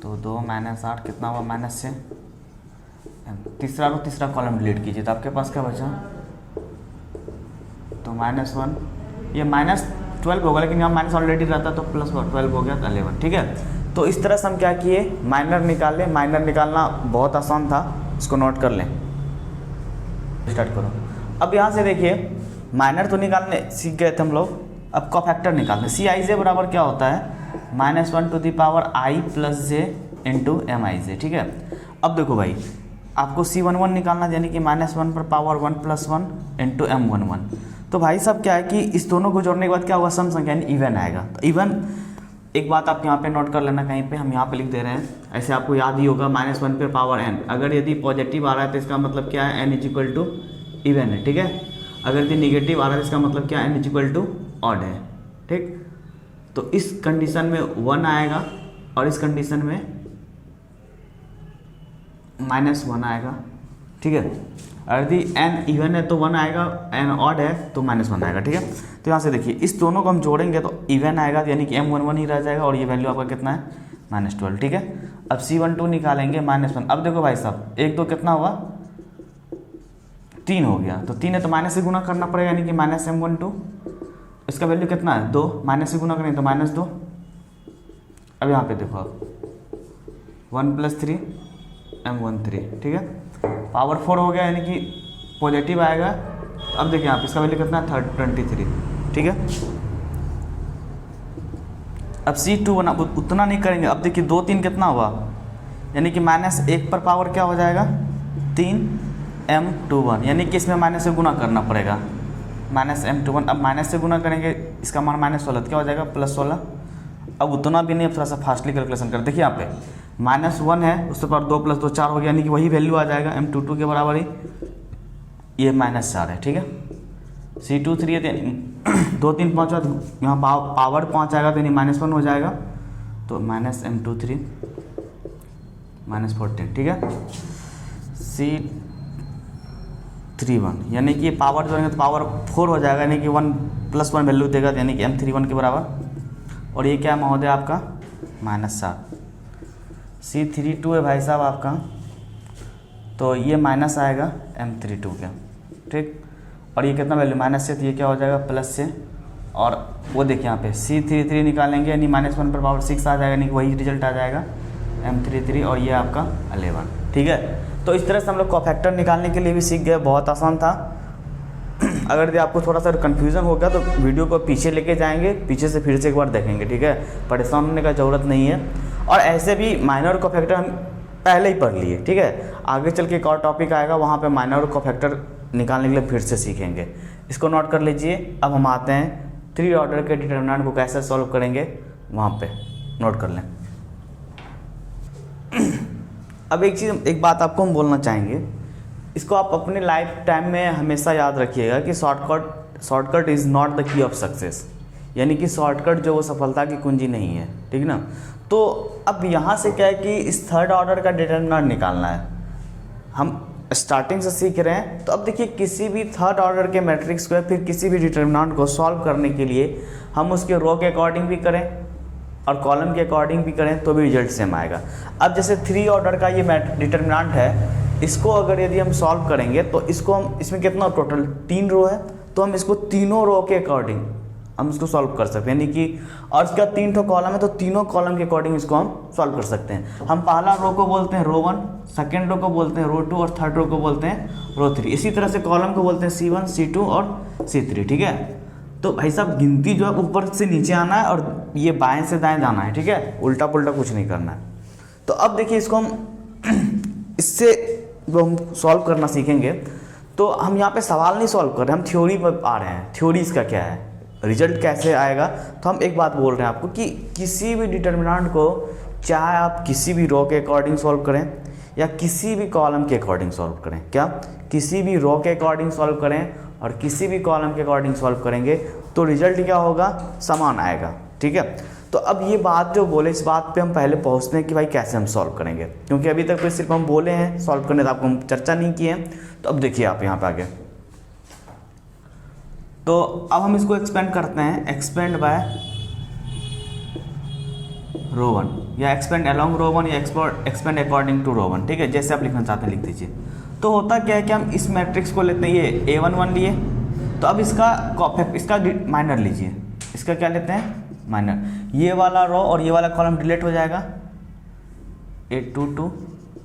तो 2 -8 कितना हुआ -6। तीसरा रो तीसरा कॉलम डिलीट कीजिए, तो आपके पास क्या बचा, तो -1, ये -12 होगा, लेकिन यहाँ माइनस ऑलरेडी रहता तो +12 हो गया तो 11, ठीक है। तो इस तरह से हम क्या किए, माइनर निकाल लें। माइनर निकालना बहुत आसान था, इसको नोट कर लें। स्टार्ट करो। अब यहाँ से देखिए माइनर तो निकालने सीख गए थे हम लोग, अब कोफैक्टर निकालने। सी आई जे बराबर क्या होता है, -1 to the power I plus J into M I J, ठीक है। अब देखो भाई आपको C11 निकालना, यानी कि -1 पर पावर 1 + 1 इंटू M11। तो भाई साहब क्या है कि इस दोनों को जोड़ने के बाद क्या होगा, सम संख्या यानी इवन आएगा। तो इवन एक बात आप यहाँ पे नोट कर लेना, कहीं पे हम यहाँ पे लिख दे रहे हैं, ऐसे आपको याद ही होगा -1 पर पावर n। अगर यदि पॉजिटिव आ रहा है तो इसका मतलब क्या है, n = इवन है, ठीक है। अगर यदि निगेटिव आ रहा है तो इसका मतलब क्या है, n = ऑड है, ठीक। तो इस कंडीशन में 1 आएगा और इस कंडीशन में -1 आएगा, ठीक है। और यदि n इवन है तो 1 आएगा, n ऑड है तो -1 आएगा, ठीक है। तो यहाँ से देखिए इस दोनों को हम जोड़ेंगे तो इवन आएगा, यानी कि M11 ही रह जाएगा और ये वैल्यू आपका कितना है, -12, ठीक है। अब C12 निकालेंगे -1। अब देखो भाई साहब 1 2 कितना हुआ, 3 हो गया। तो 3 है तो माइनस से गुना करना पड़ेगा, यानी कि -M12। इसका वैल्यू कितना है, 2, माइनस से गुना करेंगे तो -2। अब यहाँ पे देखो आप 1 + 3 M13, ठीक है। पावर 4 हो गया, यानी कि पॉजिटिव आएगा। अब देखिए यहाँ पे इसका वैल्यू कितना है, 23, ठीक है। अब C2 बना, उतना नहीं करेंगे। अब देखिए 2 3 कितना हुआ, यानी कि -1 पर पावर क्या हो जाएगा, 3 M21, यानी कि इसमें माइनस से गुना करना पड़ेगा, -M21। अब माइनस से गुना करेंगे, इसका मान -16 क्या हो जाएगा, +16। अब उतना भी नहीं, अब थोड़ा सा फास्टली कैलकुलेशन कर। देखिए यहाँ पे -1 है, उसके बाद 2 + 2 4 हो गया, यानी कि वही वैल्यू आ जाएगा M22 के बराबर ही, ये -4 है, ठीक है। C23 है तो 2 3 5 यहाँ पावर 5 आएगा तो यानी -1 हो जाएगा, तो -M23 -14, ठीक है। C31 यानी कि पावर जोड़ेंगे तो पावर 4 हो जाएगा, यानी कि 1 + 1 वैल्यू देगा, यानी कि M31 के बराबर। और ये क्या महोदय आपका, -7। C32 है भाई साहब आपका, तो ये माइनस आएगा M32 का, ठीक। और ये कितना वैल्यू, -6, तो ये क्या हो जाएगा, प्लस से। और वो देखिए यहाँ पे C33 निकालेंगे, यानी -1 पर पावर 6 आ जाएगा, यानी कि वही रिजल्ट आ जाएगा M33, और ये आपका 11, ठीक है। तो इस तरह से हम लोग कोफैक्टर निकालने के लिए भी सीख गए, बहुत आसान था। अगर यदि आपको थोड़ा सा कन्फ्यूज़न हो गया तो वीडियो को पीछे लेके जाएंगे, पीछे से फिर से एक बार देखेंगे, ठीक है। परेशान होने का ज़रूरत नहीं है। और ऐसे भी माइनर कोफैक्टर हम पहले ही पढ़ लिए, ठीक है। आगे चल के एक और टॉपिक आएगा, वहाँ पे माइनर कोफैक्टर निकालने के लिए फिर से सीखेंगे। इसको नोट कर लीजिए। अब हम आते हैं 3 ऑर्डर के डिटरमिनेंट को कैसे सॉल्व करेंगे, वहाँ पे नोट कर लें। अब एक बात आपको हम बोलना चाहेंगे, इसको आप अपने लाइफ टाइम में हमेशा याद रखिएगा कि shortcut is not the key of success, यानी कि शॉर्टकट जो वो सफलता की कुंजी नहीं है, ठीक ना। तो अब यहाँ से क्या है कि इस 3rd ऑर्डर का डिटरमिनेंट निकालना है, हम स्टार्टिंग से सीख रहे हैं। तो अब देखिए किसी भी 3rd ऑर्डर के मैट्रिक्स को या फिर किसी भी डिटरमिनेंट को सॉल्व करने के लिए हम उसके रो के अकॉर्डिंग भी करें और कॉलम के अकॉर्डिंग भी करें तो भी रिजल्ट सेम आएगा। अब जैसे 3 ऑर्डर का ये डिटरमिनेंट है, इसको अगर यदि हम सॉल्व करेंगे तो इसको हम, इसमें कितना टोटल 3 रो है, तो हम इसको तीनों रो के अकॉर्डिंग हम इसको सॉल्व कर सकते हैं, यानी कि और इसका 3 ठो कॉलम है तो तीनों कॉलम के अकॉर्डिंग इसको हम सॉल्व कर सकते हैं। हम पहला रो को बोलते हैं रो 1, सेकेंड रो को बोलते हैं रो 2 और 3rd रो को बोलते हैं रो 3। इसी तरह से कॉलम को बोलते हैं C1, C2 और C3, ठीक है। तो भाई साहब गिनती जो है ऊपर से नीचे आना है और ये बाएं से दाएं जाना है, ठीक है, उल्टा पुल्टा कुछ नहीं करना है। तो अब देखिए इसको हम इससे जो हम सॉल्व करना सीखेंगे, तो हम यहाँ पे सवाल नहीं सॉल्व कर रहे, हम थ्योरी पर आ रहे हैं। थ्योरी इसका क्या है, रिजल्ट कैसे आएगा। तो हम एक बात बोल रहे हैं आपको कि किसी भी डिटरमिनेंट को चाहे आप किसी भी रो के अकॉर्डिंग सॉल्व करें या किसी भी कॉलम के अकॉर्डिंग सॉल्व करें, क्या किसी भी रो के अकॉर्डिंग सॉल्व करें और किसी भी कॉलम के अकॉर्डिंग सॉल्व करेंगे तो रिजल्ट क्या होगा, समान आएगा, ठीक है। तो अब ये बात जो बोले, इस बात पे हम पहले पहुंचते हैं कि भाई कैसे हम सॉल्व करेंगे, क्योंकि अभी तक तो सिर्फ हम बोले हैं, सॉल्व करने तो आपको हम चर्चा नहीं किए हैं। तो अब देखिए आप यहाँ पे आगे, तो अब हम इसको एक्सपेंड करते हैं, एक्सपेंड बाय रो 1 या एक्सपेंड अलोंग रो 1 या एक्सपेंड अकॉर्डिंग टू रो 1, ठीक है। जैसे आप लिखना चाहते हैं लिख दीजिए। तो होता क्या है कि हम इस मैट्रिक्स को लेते हैं, ये A11 लिए, तो अब इसका माइनर लीजिए, इसका क्या लेते हैं माइनर, ये वाला रो और ये वाला कॉलम डिलीट हो जाएगा, A22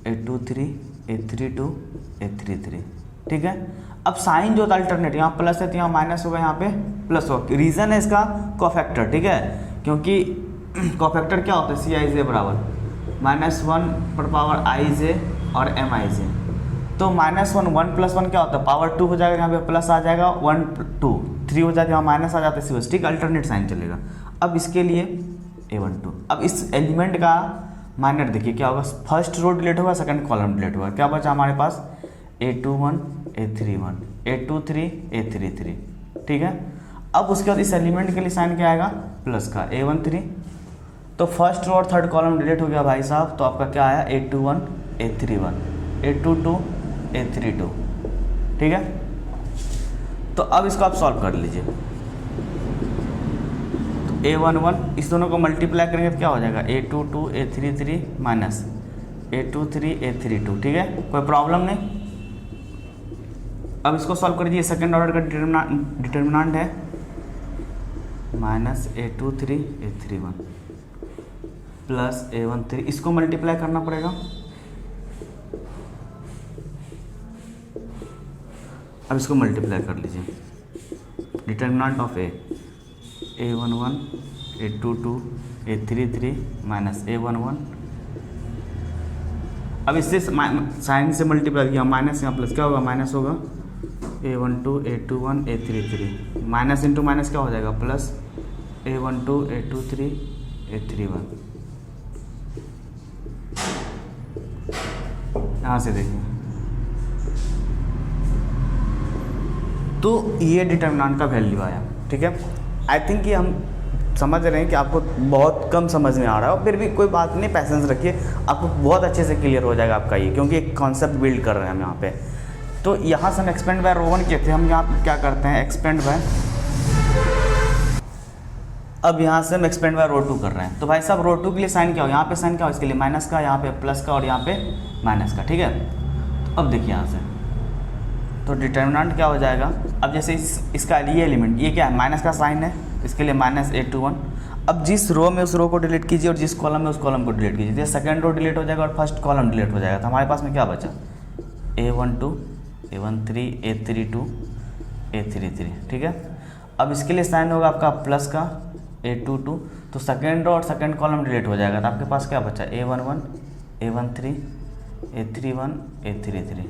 A23 A32 A33, ठीक है। अब साइन जो था अल्टरनेट, यहाँ प्लस है तो यहाँ माइनस होगा, यहाँ पे प्लस होगा। रीज़न है इसका कोफैक्टर, ठीक है, क्योंकि कोफैक्टर क्या होता है, CIJ बराबर -1 पर पावर IJ और MIJ। तो -1 1 + 1 क्या होता है, पावर 2 हो जाएगा, यहाँ पे प्लस आ जाएगा, 1 2 3 हो जाएगा, यहाँ माइनस आ जाता है सीधे, ठीक, अल्टरनेट साइन चलेगा। अब इसके लिए A12, अब इस एलिमेंट का माइनर देखिए क्या होगा, फर्स्ट रो डिलीट होगा, सेकंड कॉलम डिलीट होगा, क्या बचा हमारे पास A21 A31 A23 A33, ठीक है। अब उसके बाद इस एलिमेंट के लिए साइन क्या आएगा, प्लस का A13, तो फर्स्ट रो और थर्ड कॉलम डिलीट हो गया भाई साहब, तो आपका क्या आया A21 A31 A22 A32, ठीक है। तो अब इसको आप सॉल्व कर लीजिए, तो A11 इस दोनों को मल्टीप्लाई करेंगे तो क्या हो जाएगा, A22 A33 minus A23 A32, ठीक है, कोई प्रॉब्लम नहीं। अब इसको सॉल्व कर लीजिए, सेकेंड ऑर्डर का डिटर्मिनेंट है -A23 A31 प्लस A13, इसको मल्टीप्लाई करना पड़ेगा। अब इसको मल्टीप्लाई कर लीजिए, determinant of A11 A22 A33 minus A11, अब इससे साइन से मल्टीप्लाई किया, माइनस यहाँ प्लस क्या होगा, माइनस होगा A12 A21 A33, minus into minus क्या हो जाएगा, प्लस A12 A23 A31। यहाँ से देखिए, तो ये डिटर्मिनेंट का वैल्यू आया, ठीक है। आई थिंक कि हम समझ रहे हैं कि आपको बहुत कम समझ में आ रहा है, और फिर भी कोई बात नहीं, पैसेंस रखिए, आपको बहुत अच्छे से क्लियर हो जाएगा आपका ये, क्योंकि एक कॉन्सेप्ट बिल्ड कर रहे हैं हम यहाँ पे। तो यहाँ से हम एक्सपेंड बाय रो 1 कहते हैं, हम यहाँ पे क्या करते हैं, एक्सपेंड बाय, अब यहाँ से हम एक्सपेंड बाय रो 2 कर रहे हैं। तो भाई साहब रो 2 के लिए साइन क्या हो, यहाँ पे साइन क्या हो, इसके लिए माइनस का, यहाँ पे प्लस का और यहाँ पे माइनस का, ठीक है। तो अब देखिए यहाँ से, तो डिटर्मिनेंट क्या हो जाएगा, अब जैसे इसका ये एलिमेंट, ये क्या है, माइनस का साइन है, इसके लिए -A21। अब जिस रो में उस रो को डिलीट कीजिए और जिस कॉलम में उस कॉलम को डिलीट कीजिए, सेकंड रो डिलीट हो जाएगा और फर्स्ट कॉलम डिलीट हो जाएगा, तो हमारे पास में क्या बचा, A12 A13 A32 A33, ठीक है। अब इसके लिए साइन होगा आपका प्लस का A22, तो सेकेंड रो और सेकेंड कॉलम डिलीट हो जाएगा, तो आपके पास क्या बचा, A11 A13 A31 A33।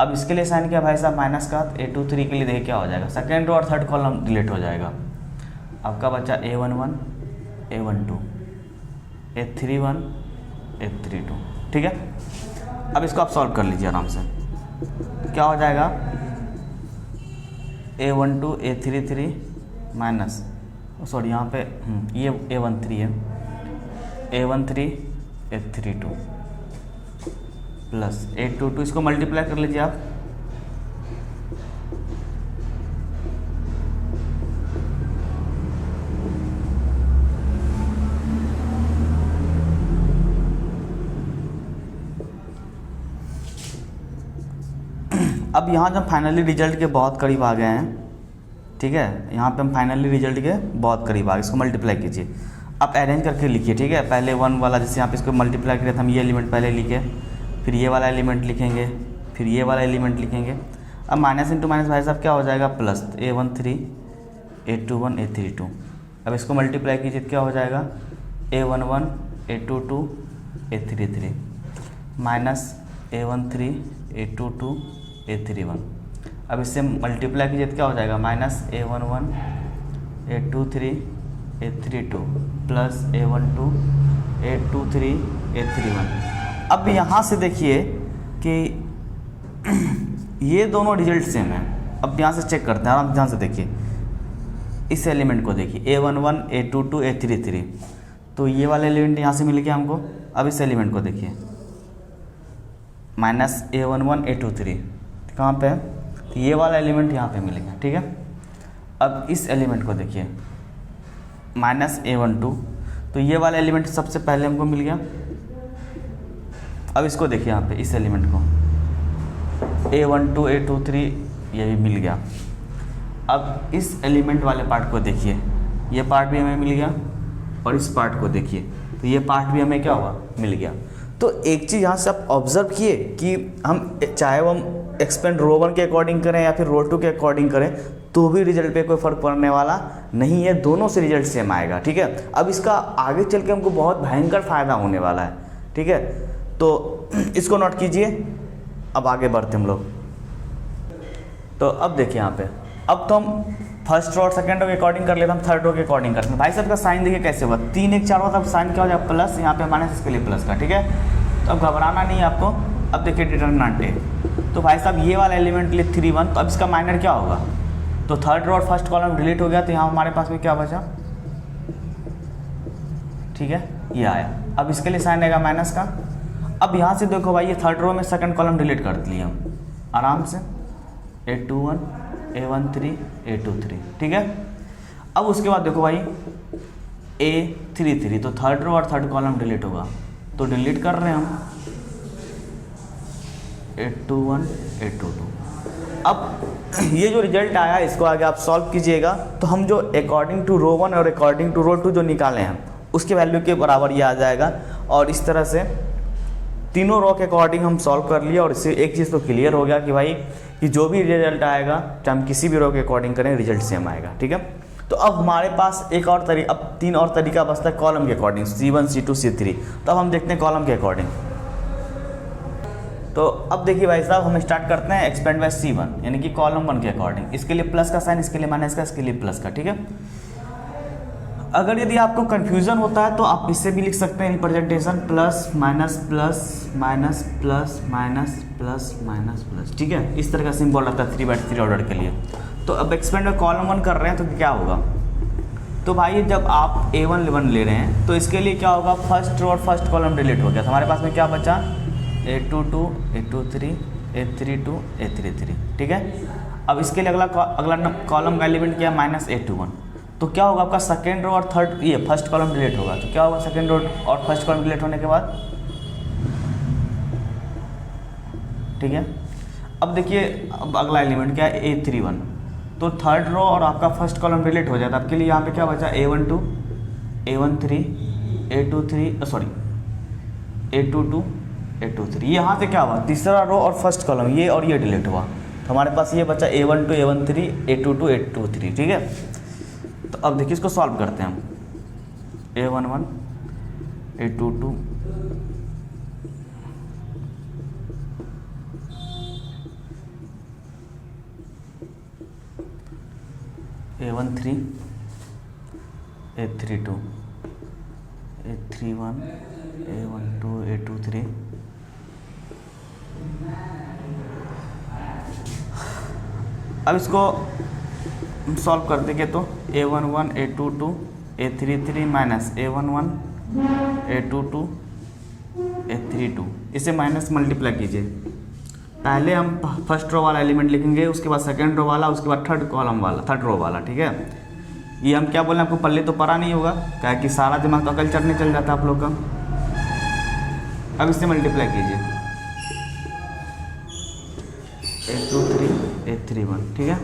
अब इसके लिए साइन किया भाई साहब माइनस का, A23 के लिए देखिए क्या हो जाएगा, सेकेंड रो और थर्ड कॉलम डिलीट हो जाएगा, आपका बचा A11 A12 A31 A32, ठीक है। अब इसको आप सॉल्व कर लीजिए आराम से, क्या हो जाएगा, A12 A33 माइनस, सॉरी यहाँ पे ये A13 है, A13 A32 प्लस A22, इसको मल्टीप्लाई कर लीजिए आप, अब यहाँ जब फाइनली रिजल्ट के बहुत करीब आ गए हैं, ठीक है, यहाँ पे हम फाइनली रिजल्ट के बहुत करीब आ गए, इसको मल्टीप्लाई कीजिए, आप अरेंज करके लिखिए, ठीक है। पहले 1 वाला, जैसे यहाँ पे इसको मल्टीप्लाई करें तो हम ये एलिमेंट पहले लिखे, फिर ये वाला एलिमेंट लिखेंगे, फिर ये वाला एलिमेंट लिखेंगे। अब माइनस इंटू माइनस भाई साहब क्या हो जाएगा, प्लस, A13 A21 A32। अब इसको मल्टीप्लाई कीजिए क्या हो जाएगा, A11 A22 A33 minus A13 A22 A31। अब इससे मल्टीप्लाई कीजिए तो क्या हो जाएगा, minus A11 A23 A32 plus A12 A23 A31। अब यहाँ से देखिए कि ये दोनों रिजल्ट सेम हैं। अब यहाँ से चेक करते हैं, आराम ध्यान से देखिए, इस एलिमेंट को देखिए A11 A22 A33, तो ये वाला एलिमेंट यहाँ से मिल गया हमको। अब इस एलिमेंट को देखिए माइनस A11 A23 कहाँ पे है, तो ये वाला एलिमेंट यहाँ पे मिल गया, ठीक है। अब इस एलिमेंट को देखिए माइनस A12, तो ये वाला एलिमेंट सबसे पहले हमको मिल गया। अब इसको देखिए यहाँ पे इस एलिमेंट को A12 A23 ये भी मिल गया। अब इस एलिमेंट वाले पार्ट को देखिए, ये पार्ट भी हमें मिल गया। और इस पार्ट को देखिए, तो ये पार्ट भी हमें क्या हुआ, मिल गया। तो एक चीज़ यहाँ से आप ऑब्जर्व किए कि हम चाहे वो हम एक्सपेंड रो 1 के अकॉर्डिंग करें या फिर रो 2 के अकॉर्डिंग करें तो भी रिजल्ट पे कोई फ़र्क पड़ने वाला नहीं है, दोनों से रिजल्ट सेम आएगा। ठीक है, अब इसका आगे चल के हमको बहुत भयंकर फ़ायदा होने वाला है। ठीक है, तो इसको नोट कीजिए। अब आगे बढ़ते हम लोग। तो अब देखिए यहाँ पे, अब तो हम फर्स्ट रो और सेकंड रो के अकॉर्डिंग कर लेते हैं, हम थर्ड रो के अकॉर्डिंग करते हैं। भाई साहब का साइन देखिए कैसे हुआ, 3 1 4 होता है, साइन क्या हो जाएगा प्लस, यहाँ पे माइनस, इसके लिए प्लस का। ठीक है, तो अब घबराना नहीं है आपको। अब देखिए डिटरमिनेंट है, तो भाई साहब ये वाला एलिमेंट के लिए 3 1, तो अब इसका माइनर क्या होगा, तो थर्ड रो और फर्स्ट कॉलम डिलीट हो गया, तो यहाँ हमारे पास में क्या बचा, ठीक है ये आया। अब इसके लिए साइन आएगा माइनस का। अब यहाँ से देखो भाई, ये थर्ड रो में सेकंड कॉलम डिलीट कर दिए हम आराम से, A21 A13 A23। ठीक है, अब उसके बाद देखो भाई A33, तो थर्ड रो और थर्ड कॉलम डिलीट होगा, तो डिलीट कर रहे हैं हम A21 A22। अब ये जो रिजल्ट आया इसको आगे आप सॉल्व कीजिएगा, तो हम जो अकॉर्डिंग टू रो 1 और अकॉर्डिंग टू रो 2 जो निकाले हैं उसके वैल्यू के बराबर ये आ जाएगा। और इस तरह से तीनों रो के अकॉर्डिंग हम सॉल्व कर लिए, और इससे एक चीज़ तो क्लियर हो गया कि भाई कि जो भी रिजल्ट आएगा चाहे हम किसी भी रो के अकॉर्डिंग करें रिजल्ट सेम आएगा। ठीक है, तो अब हमारे पास एक और तरीका, अब 3 और तरीका बचता है कॉलम के अकॉर्डिंग, C1 C2 C3। तो अब हम देखते हैं कॉलम के अकॉर्डिंग। तो अब देखिए भाई साहब, हम स्टार्ट करते हैं एक्सपेंड बाय C1 यानी कि कॉलम 1 के अकॉर्डिंग। इसके लिए प्लस का साइन, इसके लिए माइनस का, इसके लिए प्लस का। ठीक है, अगर यदि आपको कन्फ्यूज़न होता है तो आप इससे भी लिख सकते हैं representation, plus minus plus minus plus minus plus minus plus. ठीक है, इस तरह का सिंबल रहता है 3/3 ऑर्डर के लिए। तो अब एक्सपेंड बाय कॉलम 1 कर रहे हैं तो क्या होगा, तो भाई जब आप A1 ले रहे हैं तो इसके लिए क्या होगा, फर्स्ट रो और फर्स्ट कॉलम डिलीट हो गया, तो हमारे पास में क्या बचा, A22 A23 A32 A33। ठीक है, अब इसके लिए अगला कॉलम का एलिमेंट क्या है, माइनस A21। तो क्या होगा आपका सेकेंड रो और थर्ड, ये फर्स्ट कॉलम डिलीट होगा, तो क्या होगा सेकेंड रो और फर्स्ट कॉलम डिलीट होने के बाद। ठीक है, अब देखिए अब अगला एलिमेंट क्या है, A31। तो थर्ड रो और आपका फर्स्ट कॉलम डिलीट हो जाता है, आपके लिए यहाँ पे क्या बचा, A12 A13 A23 sorry A22 A23। यहाँ से क्या हुआ, तीसरा रो और फर्स्ट कॉलम ये और ये डिलीट हुआ, तो हमारे पास ये बचा A12 A13 A22 A23। ठीक है, तो अब देखिए इसको सॉल्व करते हैं हम, A11 A22 A13 A32 A31 A12 A23। अब इसको सॉल्व कर देंगे तो A11 A22 A33 minus A11 A22 A32, इसे माइनस मल्टीप्लाई कीजिए। पहले हम फर्स्ट रो वाला एलिमेंट लिखेंगे, उसके बाद सेकंड रो वाला, उसके बाद थर्ड कॉलम वाला, थर्ड रो वाला। ठीक है, ये हम क्या बोले आपको पल्ले तो परा नहीं होगा, क्या कि सारा दिमाग तो अकल चढ़ने चल जाता है आप लोग का। अब इससे मल्टीप्लाई कीजिए A23 A31। ठीक है,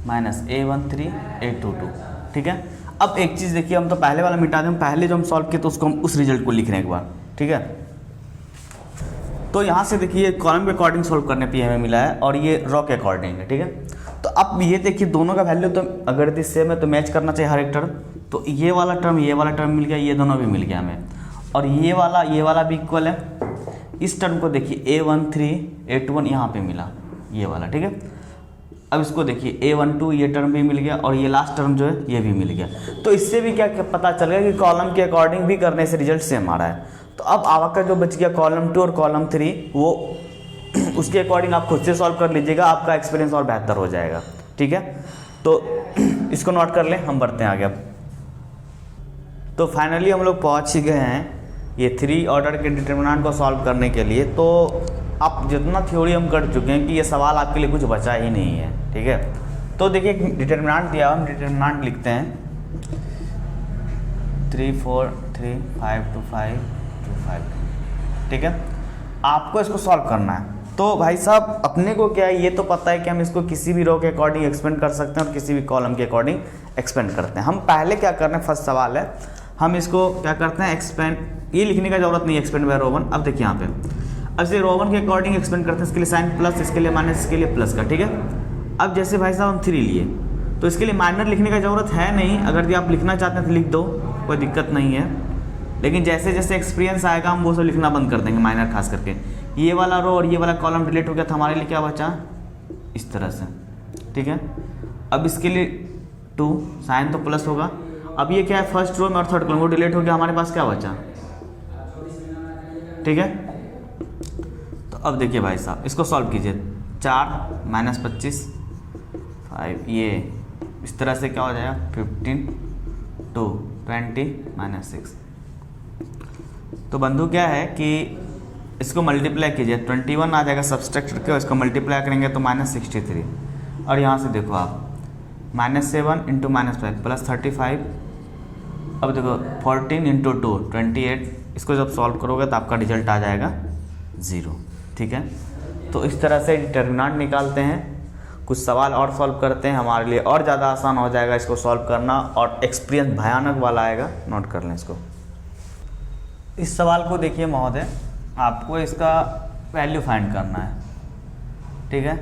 माइनस A13 A22। ठीक है, अब एक चीज़ देखिए, हम तो पहले वाला मिटा दें, पहले जो हम सॉल्व किए तो उसको हम उस रिजल्ट को लिख रहे हैं एक बार। ठीक है, तो यहाँ से देखिए कॉलम के अकॉर्डिंग सॉल्व करने पे हमें मिला है और ये रो के अकॉर्डिंग है। ठीक है, तो अब ये देखिए दोनों का वैल्यू तो अगर यदि सेम है तो मैच करना चाहिए हर एक टर्म, तो ये वाला टर्म मिल गया, ये दोनों भी मिल गया हमें, और ये वाला भी इक्वल है। इस टर्म को देखिए A13 A21 यहाँ पे मिला ये वाला। ठीक है, अब इसको देखिए A12 ये टर्म भी मिल गया, और ये लास्ट टर्म जो है ये भी मिल गया। तो इससे भी क्या पता चल गया कि कॉलम के अकॉर्डिंग भी करने से रिजल्ट सेम आ रहा है। तो अब आपका जो बच गया कॉलम 2 और कॉलम 3, वो उसके अकॉर्डिंग आप खुद से सॉल्व कर लीजिएगा, आपका एक्सपीरियंस और बेहतर हो जाएगा। ठीक है, तो इसको नोट कर लें, हम बढ़ते हैं आगे। अब तो फाइनली हम लोग पहुँच ही गए हैं ये 3 ऑर्डर के डिटरमिनेंट को सॉल्व करने के लिए। तो आप जितना थ्योरी हम कर चुके हैं कि ये सवाल आपके लिए कुछ बचा ही नहीं है। ठीक है, तो देखिए डिटरमिनेंट दिया, हम डिटरमिनेंट लिखते हैं 3 4 3 5 2 5 2 5। ठीक है, आपको इसको सॉल्व करना है। तो भाई साहब अपने को क्या है, ये तो पता है कि हम इसको किसी भी रो के अकॉर्डिंग एक्सपेंड कर सकते हैं और किसी भी कॉलम के अकॉर्डिंग एक्सपेंड करते हैं। हम पहले क्या कर रहे हैं, फर्स्ट सवाल है, हम इसको क्या करते हैं एक्सपेंड, ये लिखने का जरूरत नहीं है एक्सपेंड बाय रो वन। अब देखिए यहाँ पे अब इसे रो वन के अकॉर्डिंग एक्सपेंड करते हैं, इसके लिए साइन प्लस, इसके लिए माइनस, इसके लिए प्लस का, ठीक है। अब जैसे भाई साहब हम 3 लिए तो इसके लिए माइनर लिखने का ज़रूरत है नहीं, अगर आप लिखना चाहते हैं तो लिख दो, कोई दिक्कत नहीं है। लेकिन जैसे जैसे एक्सपीरियंस आएगा हम वो सब लिखना बंद कर देंगे, माइनर खास करके। ये वाला रो और ये वाला कॉलम डिलीट हो गया, तो हमारे लिए क्या बचा, इस तरह से, ठीक है। अब इसके लिए 2 साइन तो प्लस होगा। अब ये क्या है, फर्स्ट रो में और थर्ड कॉलम वो डिलीट हो गया, हमारे पास क्या बचा, ठीक है। तो अब देखिए भाई साहब इसको सॉल्व कीजिए, 4 माइनस 25 5, ये इस तरह से क्या हो जाएगा 15 2 20 माइनस 6। तो बंधु क्या है कि इसको मल्टीप्लाई कीजिए, 21 आ जाएगा सब्सट्रैक्ट करके, इसको मल्टीप्लाई करेंगे तो माइनस 63। और यहाँ से देखो आप -7 इंटू -5 प्लस 35। अब देखो 14 इंटू 2 28, इसको जब सॉल्व करोगे तो आपका रिजल्ट आ जाएगा 0, ठीक है। तो इस तरह से डिटर्मिनेंट निकालते हैं। कुछ सवाल और सॉल्व करते हैं, हमारे लिए और ज़्यादा आसान हो जाएगा इसको सॉल्व करना, और एक्सपीरियंस भयानक वाला आएगा, नोट कर लें इसको। इस सवाल को देखिए महोदय, आपको इसका वैल्यू फाइंड करना है, ठीक है।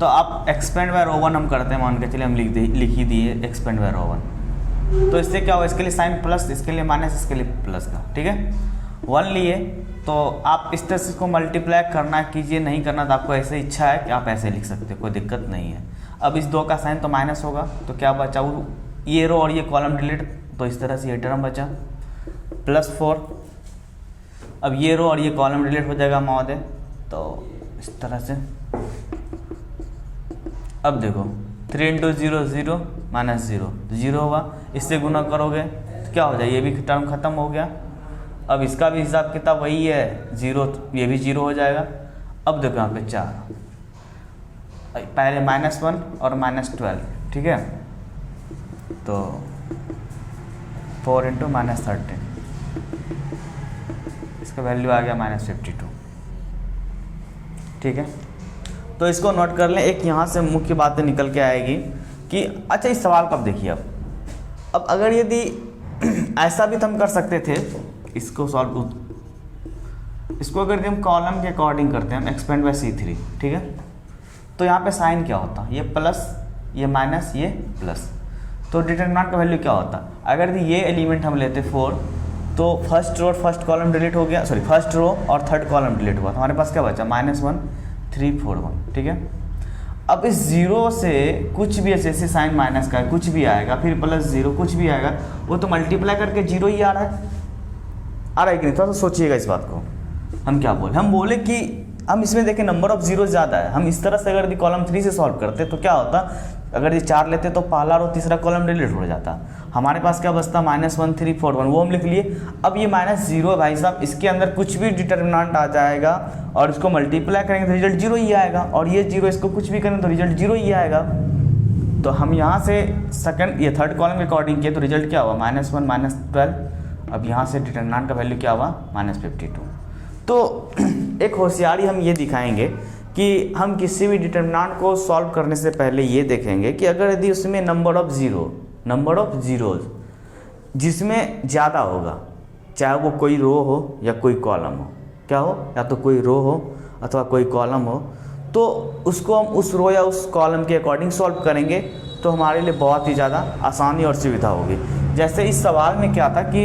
तो आप एक्सपेंड बाय रो वन हम करते हैं, मान के चलिए हम लिख ही दिए एक्सपेंड बाय रो वन। तो इससे क्या हुआ, इसके लिए साइन प्लस, इसके लिए माइनस, इसके लिए प्लस का, ठीक है। 1 लिए तो आप इस तरह से इसको मल्टीप्लाई करना कीजिए, नहीं करना तो आपको ऐसे इच्छा है कि आप ऐसे लिख सकते हो, कोई दिक्कत नहीं है। अब इस 2 का साइन तो माइनस होगा, तो क्या बचा, वो ये रो और ये कॉलम डिलीट, तो इस तरह से ये टर्म बचा +4। अब ये रो और ये कॉलम डिलीट हो जाएगा महोदय, तो इस तरह से। अब देखो 3 इंटू 0 0 माइनस 0 0 होगा, इससे गुना करोगे तो क्या हो जाए, ये भी टर्म खत्म हो गया। अब इसका भी हिसाब किताब वही है 0, ये भी 0 हो जाएगा। अब देखो यहाँ पे 4, पहले -1 और -12, ठीक है। तो 4 इंटू -13, इसका वैल्यू आ गया -52, ठीक है। तो इसको नोट कर लें। एक यहाँ से मुख्य बातें निकल के आएगी कि अच्छा इस सवाल को अब देखिए, अब अगर यदि ऐसा भी तो हम कर सकते थे इसको सॉल्व, इसको अगर हम कॉलम के अकॉर्डिंग करते हैं, हम एक्सपेंड बाय C3, ठीक है। तो यहाँ पे साइन क्या होता, ये प्लस, ये माइनस, ये प्लस, तो डिटरमिनेंट का वैल्यू क्या होता। अगर ये एलिमेंट हम लेते 4, तो फर्स्ट रो और फर्स्ट कॉलम डिलीट हो गया, सॉरी फर्स्ट रो और थर्ड कॉलम डिलीट हुआ, तो हमारे पास क्या बचा -1 3 4 1, ठीक है। अब इस 0 से कुछ भी जैसे साइन माइनस का कुछ भी आएगा, फिर +0 कुछ भी आएगा, वो तो मल्टीप्लाई करके 0 ही आ रहा है कि नहीं। थोड़ा सा सोचिएगा इस बात को। हम क्या बोले, हम बोले कि हम इसमें देखें नंबर ऑफ जीरो ज़्यादा है, हम इस तरह से अगर कॉलम 3 से सॉल्व करते तो क्या होता, अगर ये 4 लेते तो पहला रो तीसरा कॉलम डिलीट हो जाता, हमारे पास क्या बचता -1 3 4 1, वो हम लिख लिए। अब ये -0 है भाई साहब, इसके अंदर कुछ भी डिटर्मिनेंट आ जाएगा और इसको मल्टीप्लाई करेंगे तो रिजल्ट 0 ही आएगा, और ये 0 इसको कुछ भी करेंगे तो रिजल्ट 0 ही आएगा। तो हम यहाँ से सेकंड ये थर्ड कॉलम के अकॉर्डिंग किए तो रिजल्ट क्या हुआ -1 -12। अब यहाँ से डिटर्मिनेंट का वैल्यू क्या हुआ -52। तो एक होशियारी हम ये दिखाएंगे कि हम किसी भी डिटर्मिनेंट को सॉल्व करने से पहले ये देखेंगे कि अगर यदि उसमें नंबर ऑफ जीरोज जिसमें ज़्यादा होगा, चाहे वो कोई रो हो या कोई कॉलम हो, क्या हो, या तो कोई रो हो अथवा कोई कॉलम हो, तो उसको हम उस रो या उस कॉलम के अकॉर्डिंग सॉल्व करेंगे तो हमारे लिए बहुत ही ज़्यादा आसानी और सुविधा होगी। जैसे इस सवाल में क्या था कि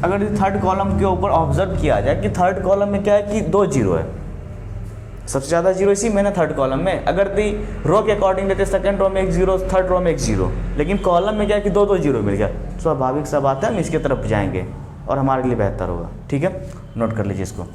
अगर थर्ड कॉलम के ऊपर ऑब्जर्व किया जाए कि थर्ड कॉलम में क्या है कि 2 जीरो है, सबसे ज़्यादा जीरो इसी में ना थर्ड कॉलम में। अगर दी रो के अकॉर्डिंग देते सेकंड रो में 1 जीरो, थर्ड रो में 1 जीरो, लेकिन कॉलम में क्या है कि 2 जीरो मिल गया, स्वाभाविक सा बात है हम इसके तरफ जाएंगे और हमारे लिए बेहतर होगा। ठीक है, नोट कर लीजिए इसको।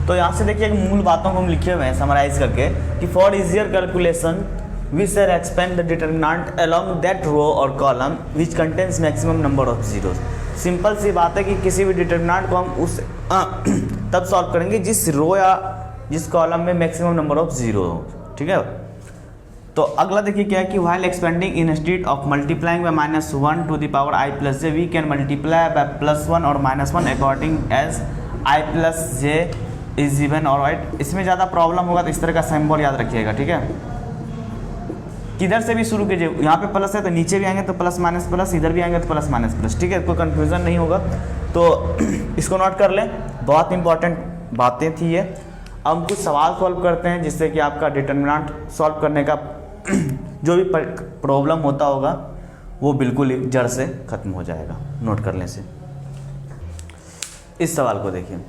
तो यहाँ से देखिए मूल बातों को हम लिखे हुए हैं समराइज करके कि for easier calculation we shall expand the determinant along that row और column which contains maximum number of zeros. Simple सी बात है कि किसी भी डिटर्मिनेंट को हम उस तब सॉल्व करेंगे जिस रो या जिस कॉलम में मैक्सिमम नंबर ऑफ जीरो हो। ठीक है, तो अगला देखिए क्या है कि while expanding instead of multiplying by -1 to the power i plus j we can multiply by +1 और -1 according as i plus j is even और राइट। इसमें ज़्यादा प्रॉब्लम होगा तो इस तरह का सिंबल याद रखिएगा। ठीक है, किधर से भी शुरू कीजिए, यहाँ पे प्लस है तो नीचे भी आएंगे तो प्लस माइनस प्लस, इधर भी आएंगे तो प्लस माइनस प्लस, ठीक है, कोई कन्फ्यूज़न नहीं होगा। तो इसको नोट कर लें, बहुत इंपॉर्टेंट बातें थी ये। अब हम कुछ सवाल सॉल्व करते हैं जिससे कि आपका डिटर्मिनेंट सॉल्व करने का जो भी प्रॉब्लम होता होगा वो बिल्कुल ही जड़ से ख़त्म हो जाएगा नोट करने से। इस सवाल को देखिए।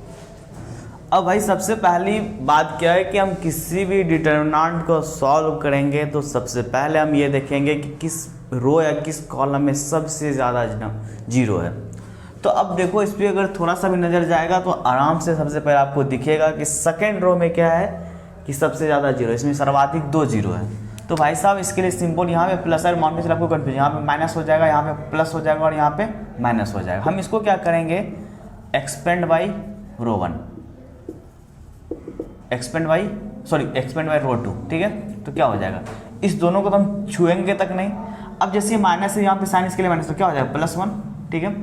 अब भाई सबसे पहली बात क्या है कि हम किसी भी डिटर्मिनेंट को सॉल्व करेंगे तो सबसे पहले हम ये देखेंगे कि किस रो या किस कॉलम में सबसे ज़्यादा जीरो है। तो अब देखो इस पर अगर थोड़ा सा भी नज़र जाएगा तो आराम से सबसे पहले आपको दिखेगा कि सेकेंड रो में क्या है कि सबसे ज़्यादा जीरो, इसमें सर्वाधिक 2 जीरो है। तो भाई साहब इसके लिए सिंपल, यहाँ पे प्लस है, मान के चलिए आपको कन्फ्यूजन, यहाँ पे माइनस हो जाएगा, यहाँ पे प्लस हो जाएगा और यहाँ पे माइनस हो जाएगा। हम इसको क्या करेंगे, expand by rho 1, expand by rho 2, ठीक है। तो क्या हो जाएगा, इस दोनों को तो हम छुएंगे तक नहीं। अब जैसे माइनस है, यहाँ पे साइन इसके लिए माइनस, तो क्या हो जाएगा +1, ठीक है।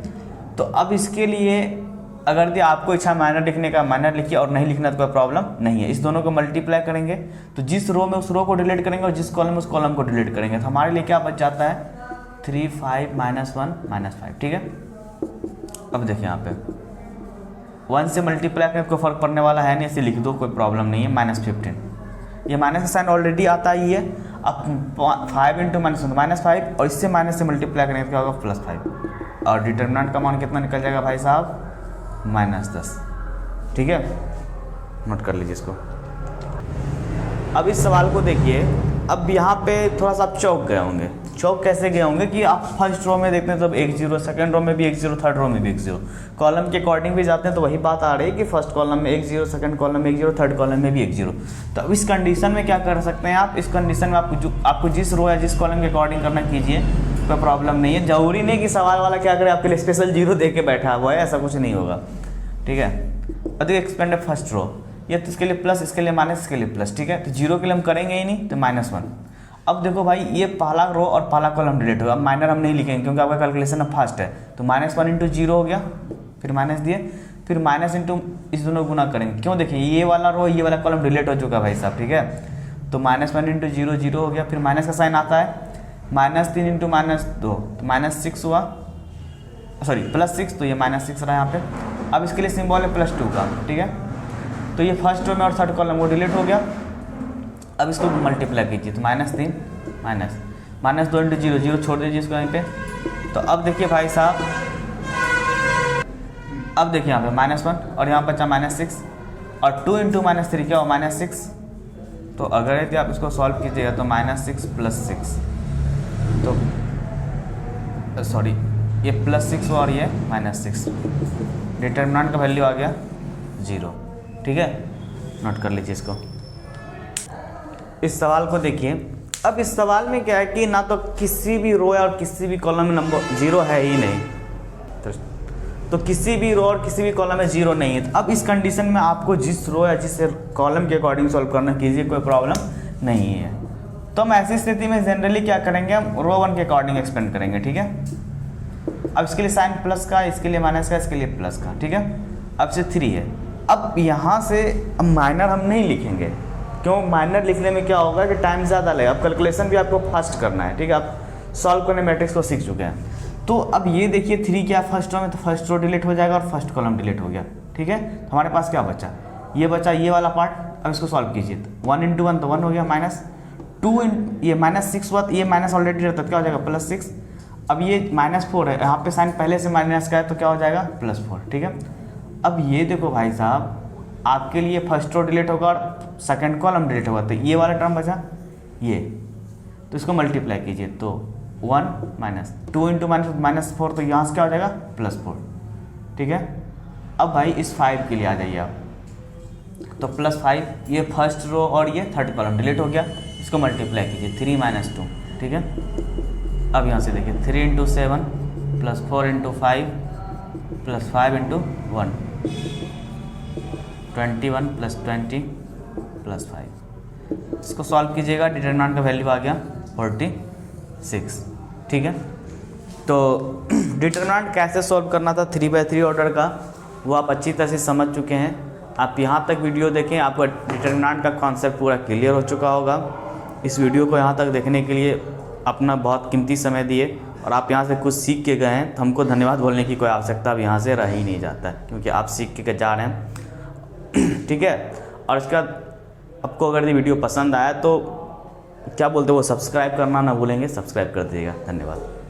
तो अब इसके लिए अगर दिया आपको इच्छा माइनर लिखने का माइनर लिखिए और नहीं लिखना तो कोई प्रॉब्लम नहीं है। इस दोनों को मल्टीप्लाई करेंगे तो जिस रो में उस रो को डिलीट करेंगे और जिस कॉलम में उस कॉलम को डिलीट करेंगे तो हमारे लिए क्या बच जाता है 3 5 -1 -5, ठीक है। अब देखिए यहाँ पे 1 से मल्टीप्लाई करें कोई फर्क पड़ने वाला है नहीं, इसे लिख दो, कोई प्रॉब्लम नहीं है। -15, ये माइनस का साइन ऑलरेडी आता ही है। अब 5 × -5 और इससे माइनस से मल्टीप्लाई करेंगे तो क्या होगा +5 और डिटर्मिनेंट का मान कितना निकल जाएगा भाई साहब -10, ठीक है। नोट कर लीजिए इसको। अब इस सवाल को देखिए, अब यहाँ पे थोड़ा सा आप चौक गए होंगे। चौक कैसे गए होंगे कि आप फर्स्ट रो में देखते हैं तब 1 0, सेकंड रो में भी 1 0, थर्ड रो में भी 1 0, कॉलम के अकॉर्डिंग भी जाते हैं तो वही बात आ रही है कि फर्स्ट कॉलम में 1 0, सेकंड कॉलम में 1 0, थर्ड कॉलम में भी 1 0। तो अब इस कंडीशन में क्या कर सकते हैं आप, इस कंडीशन में आपको जिस रो या जिस कॉलम के अकॉर्डिंग करना कीजिए, कोई प्रॉब्लम नहीं है। जरूरी नहीं कि सवाल वाला क्या करे आपके लिए स्पेशल 0 दे के बैठा हुआ है, ऐसा कुछ नहीं होगा, ठीक है। अधिक एक्सपेंड फर्स्ट रो, ये तो इसके लिए प्लस, इसके लिए माइनस, इसके लिए प्लस, ठीक है। तो 0 के लिए हम करेंगे ही नहीं तो -1। अब देखो भाई ये पहला रो और पहला कॉलम डिलीट होगा। अब माइनर हम नहीं लिखेंगे क्योंकि आपका कैलकुलेशन अब फास्ट है। तो -1 × 0 हो गया, फिर माइनस दिए, फिर माइनस इंटू इस दोनों गुना करेंगे। क्यों, देखिए ये वाला रो ये वाला कॉलम डिलीट हो चुका है भाई साहब, ठीक है। तो -1 × 0 0 हो गया, फिर माइनस का साइन आता है, -3 × -2 तो -6 हुआ, सॉरी +6, तो ये -6 रहा यहाँ पे। अब इसके लिए सिंबल है +2 का, ठीक है। तो ये फर्स्ट रो में और थर्ड कॉलम वो डिलीट हो गया। अब इसको मल्टीप्लाई कीजिए तो -3 -2 × 0 0 छोड़ दीजिए इसको यहीं पे। तो अब देखिए भाई साहब, अब देखिए यहाँ पे -1 और यहाँ बचा -6 और 2 × -3 क्या हो -6। तो अगर यदि आप इसको सॉल्व कीजिएगा तो -6 + 6, तो सॉरी ये +6 हुआ और ये -6, डिटर्मिनेंट का वैल्यू आ गया 0, ठीक है। नोट कर लीजिए इसको। इस सवाल को देखिए। अब इस सवाल में क्या है कि ना तो किसी भी रो और किसी भी कॉलम में नंबर 0 है ही नहीं, तो किसी भी रो और किसी भी कॉलम में 0 नहीं है। तो अब इस कंडीशन में आपको जिस रो या जिस कॉलम के अकॉर्डिंग सॉल्व करना कीजिए, कोई प्रॉब्लम नहीं है। तो हम ऐसी स्थिति में जनरली क्या करेंगे, हम रो 1 के अकॉर्डिंग एक्सपेंड करेंगे, ठीक है। अब इसके लिए साइन प्लस का, इसके लिए माइनस का, इसके लिए प्लस का, ठीक है। अब से 3 है। अब यहाँ से अब माइनर हम नहीं लिखेंगे, क्यों, माइनर लिखने में क्या होगा कि टाइम ज़्यादा लगेगा। अब कैलकुलेशन भी आपको फास्ट करना है, ठीक है। आप सॉल्व करने मैट्रिक्स को सीख चुके हैं। तो अब ये देखिए 3 क्या फर्स्ट रो में, तो फर्स्ट रो डिलीट हो जाएगा और फर्स्ट कॉलम डिलीट हो गया, ठीक है। तो हमारे पास क्या बचा, ये बचा ये वाला पार्ट। अब इसको सॉल्व कीजिए तो 1 × 1 तो 1 हो गया, -2 ये -6 हुआ, तो ये माइनस ऑलरेडी रहता है, क्या हो जाएगा +6। अब ये -4 है, यहाँ पे साइन पहले से माइनस का है तो क्या हो जाएगा +4, ठीक है। अब ये देखो भाई साहब, आपके लिए फर्स्ट रो डिलीट होगा और सेकंड कॉलम डिलीट होगा, तो ये वाला टर्म बचा ये, तो इसको मल्टीप्लाई कीजिए तो 1 -2 × -4 तो यहाँ से क्या हो जाएगा +4, ठीक है। अब भाई इस 5 के लिए आ जाइए आप, तो +5 ये फर्स्ट रो और ये थर्ड कॉलम डिलीट हो गया, इसको मल्टीप्लाई कीजिए 3 - 2, ठीक है। अब यहाँ से देखिए 3 × 7 + 4 × 5 + 5 × 1 21 + 20 + 5, इसको सॉल्व कीजिएगा, डिटरमिनेंट का वैल्यू आ गया 46, ठीक है। तो डिटरमिनेंट कैसे सॉल्व करना था 3/3 ऑर्डर का, वो आप अच्छी तरह से समझ चुके हैं। आप यहाँ तक वीडियो देखें, आपका डिटरमिनेंट का कॉन्सेप्ट पूरा क्लियर हो चुका होगा। इस वीडियो को यहाँ तक देखने के लिए अपना बहुत कीमती समय दिए और आप यहाँ से कुछ सीख के गए हैं, तो हमको धन्यवाद बोलने की कोई आवश्यकता अब यहाँ से रह ही नहीं जाता है, क्योंकि आप सीख के जा रहे हैं। ठीक है। और इसके बाद आपको अगर ये वीडियो पसंद आया तो क्या बोलते हैं वो सब्सक्राइब करना ना भूलेंगे, सब्सक्राइब कर दीजिएगा। धन्यवाद।